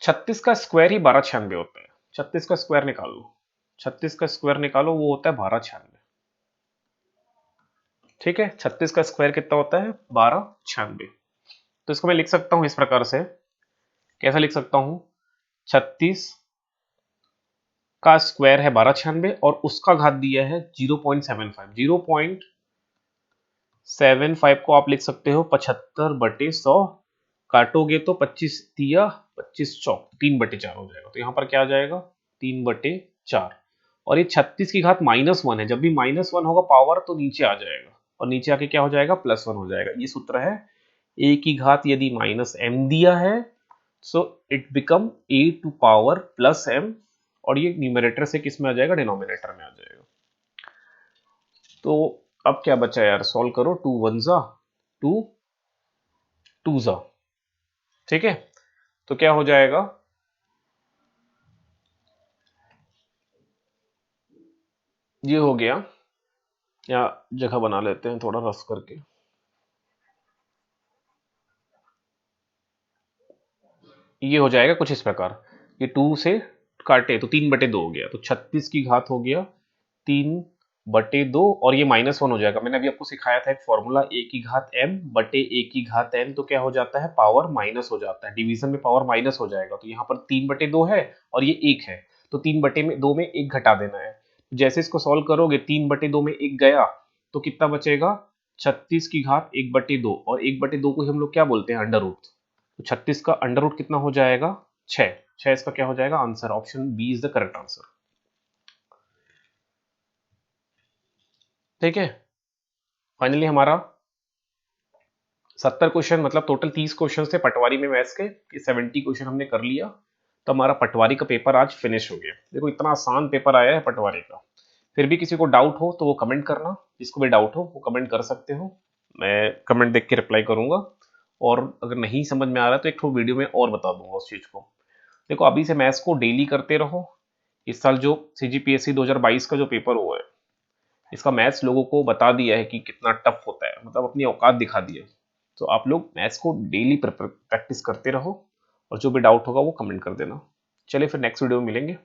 36 का स्क्वायर ही 1296 होता है, 36 का स्क्वायर निकाल लो, 36 का स्क्वायर निकालो, वो होता है 1296। ठीक है, 36 का स्क्वायर कितना होता है 1296, तो इसको मैं लिख सकता हूं इस प्रकार से, कैसा लिख सकता हूं, 36 का स्क्वायर है 1296 और उसका घात दिया है 0.75, 0.75 को आप लिख सकते हो 75/100, काटोगे तो 25 दिया 25 चौक 3/4 हो जाएगा, तो यहाँ पर क्या आ जाएगा 3/4, और ये 36 की घात -1 है, जब भी -1 होगा पावर तो नीचे आ जाएगा, और नीचे आके क्या हो जाएगा +1 हो जाएगा। ये सूत्र है, a की घात यदि -m दिया है so it become a to power +m, और ये न्यूमरेटर से किस में आ जाएगा, डिनोमिनेटर में आ जाएगा। तो अब क्या बचा यार, सॉल्व करो, 2 1 जा 2 2 जा, ठीक है, तो क्या हो जाएगा, ये हो गया, या जगह बना लेते हैं थोड़ा रफ करके, ये हो जाएगा कुछ इस प्रकार, ये 2 से काटे तो 3/2 हो गया, तो 36 की घात हो गया 3/2, और ये -1 हो जाएगा। मैंने अभी आपको सिखाया था एक फॉर्मूला, a की घात m बटे a की घात n, तो क्या हो जाता है पावर माइनस हो जाता है, डिवीजन में पावर माइनस हो जाएगा, तो यहाँ पर 3/2 है और ये 1 है, तो 3/2 में 1 घटा देना है, जैसे इसको सॉल्व करोगे 3/2 में 1 गया तो कितना बचेगा, 36 की घात 1/2, और 1/2 को हम लोग क्या बोलते हैं, अंडर रूट। तो 36 का अंडर रूट कितना हो जाएगा, 6। 6 इसका क्या हो जाएगा answer, option B is the correct answer. ठीक है, फाइनली हमारा 70 क्वेश्चन मतलब टोटल 30 क्वेश्चन थे पटवारी में मैथ्स के, 70 क्वेश्चन हमने कर लिया। तो हमारा पटवारी का पेपर आज फिनिश हो गया। देखो इतना आसान पेपर आया है पटवारी का। फिर भी किसी को डाउट हो तो वो कमेंट करना, जिसको भी डाउट हो वो कमेंट कर सकते हो, मैं कमेंट देख के रिप्लाई करूंगा। और अगर नहीं समझ में आ रहा तो एक वीडियो में और बता दूंगा उस चीज को। देखो अभी से मैथ्स को डेली करते रहो। इस साल जो CGPSC 2022 का जो पेपर हुआ है, इसका मैथ्स लोगों को बता दिया है कि कितना टफ होता है, मतलब अपनी औकात दिखा दी है। तो आप लोग मैथ्स को डेली प्रैक्टिस करते रहो, और जो भी डाउट होगा वो कमेंट कर देना। चलिए फिर नेक्स्ट वीडियो में मिलेंगे।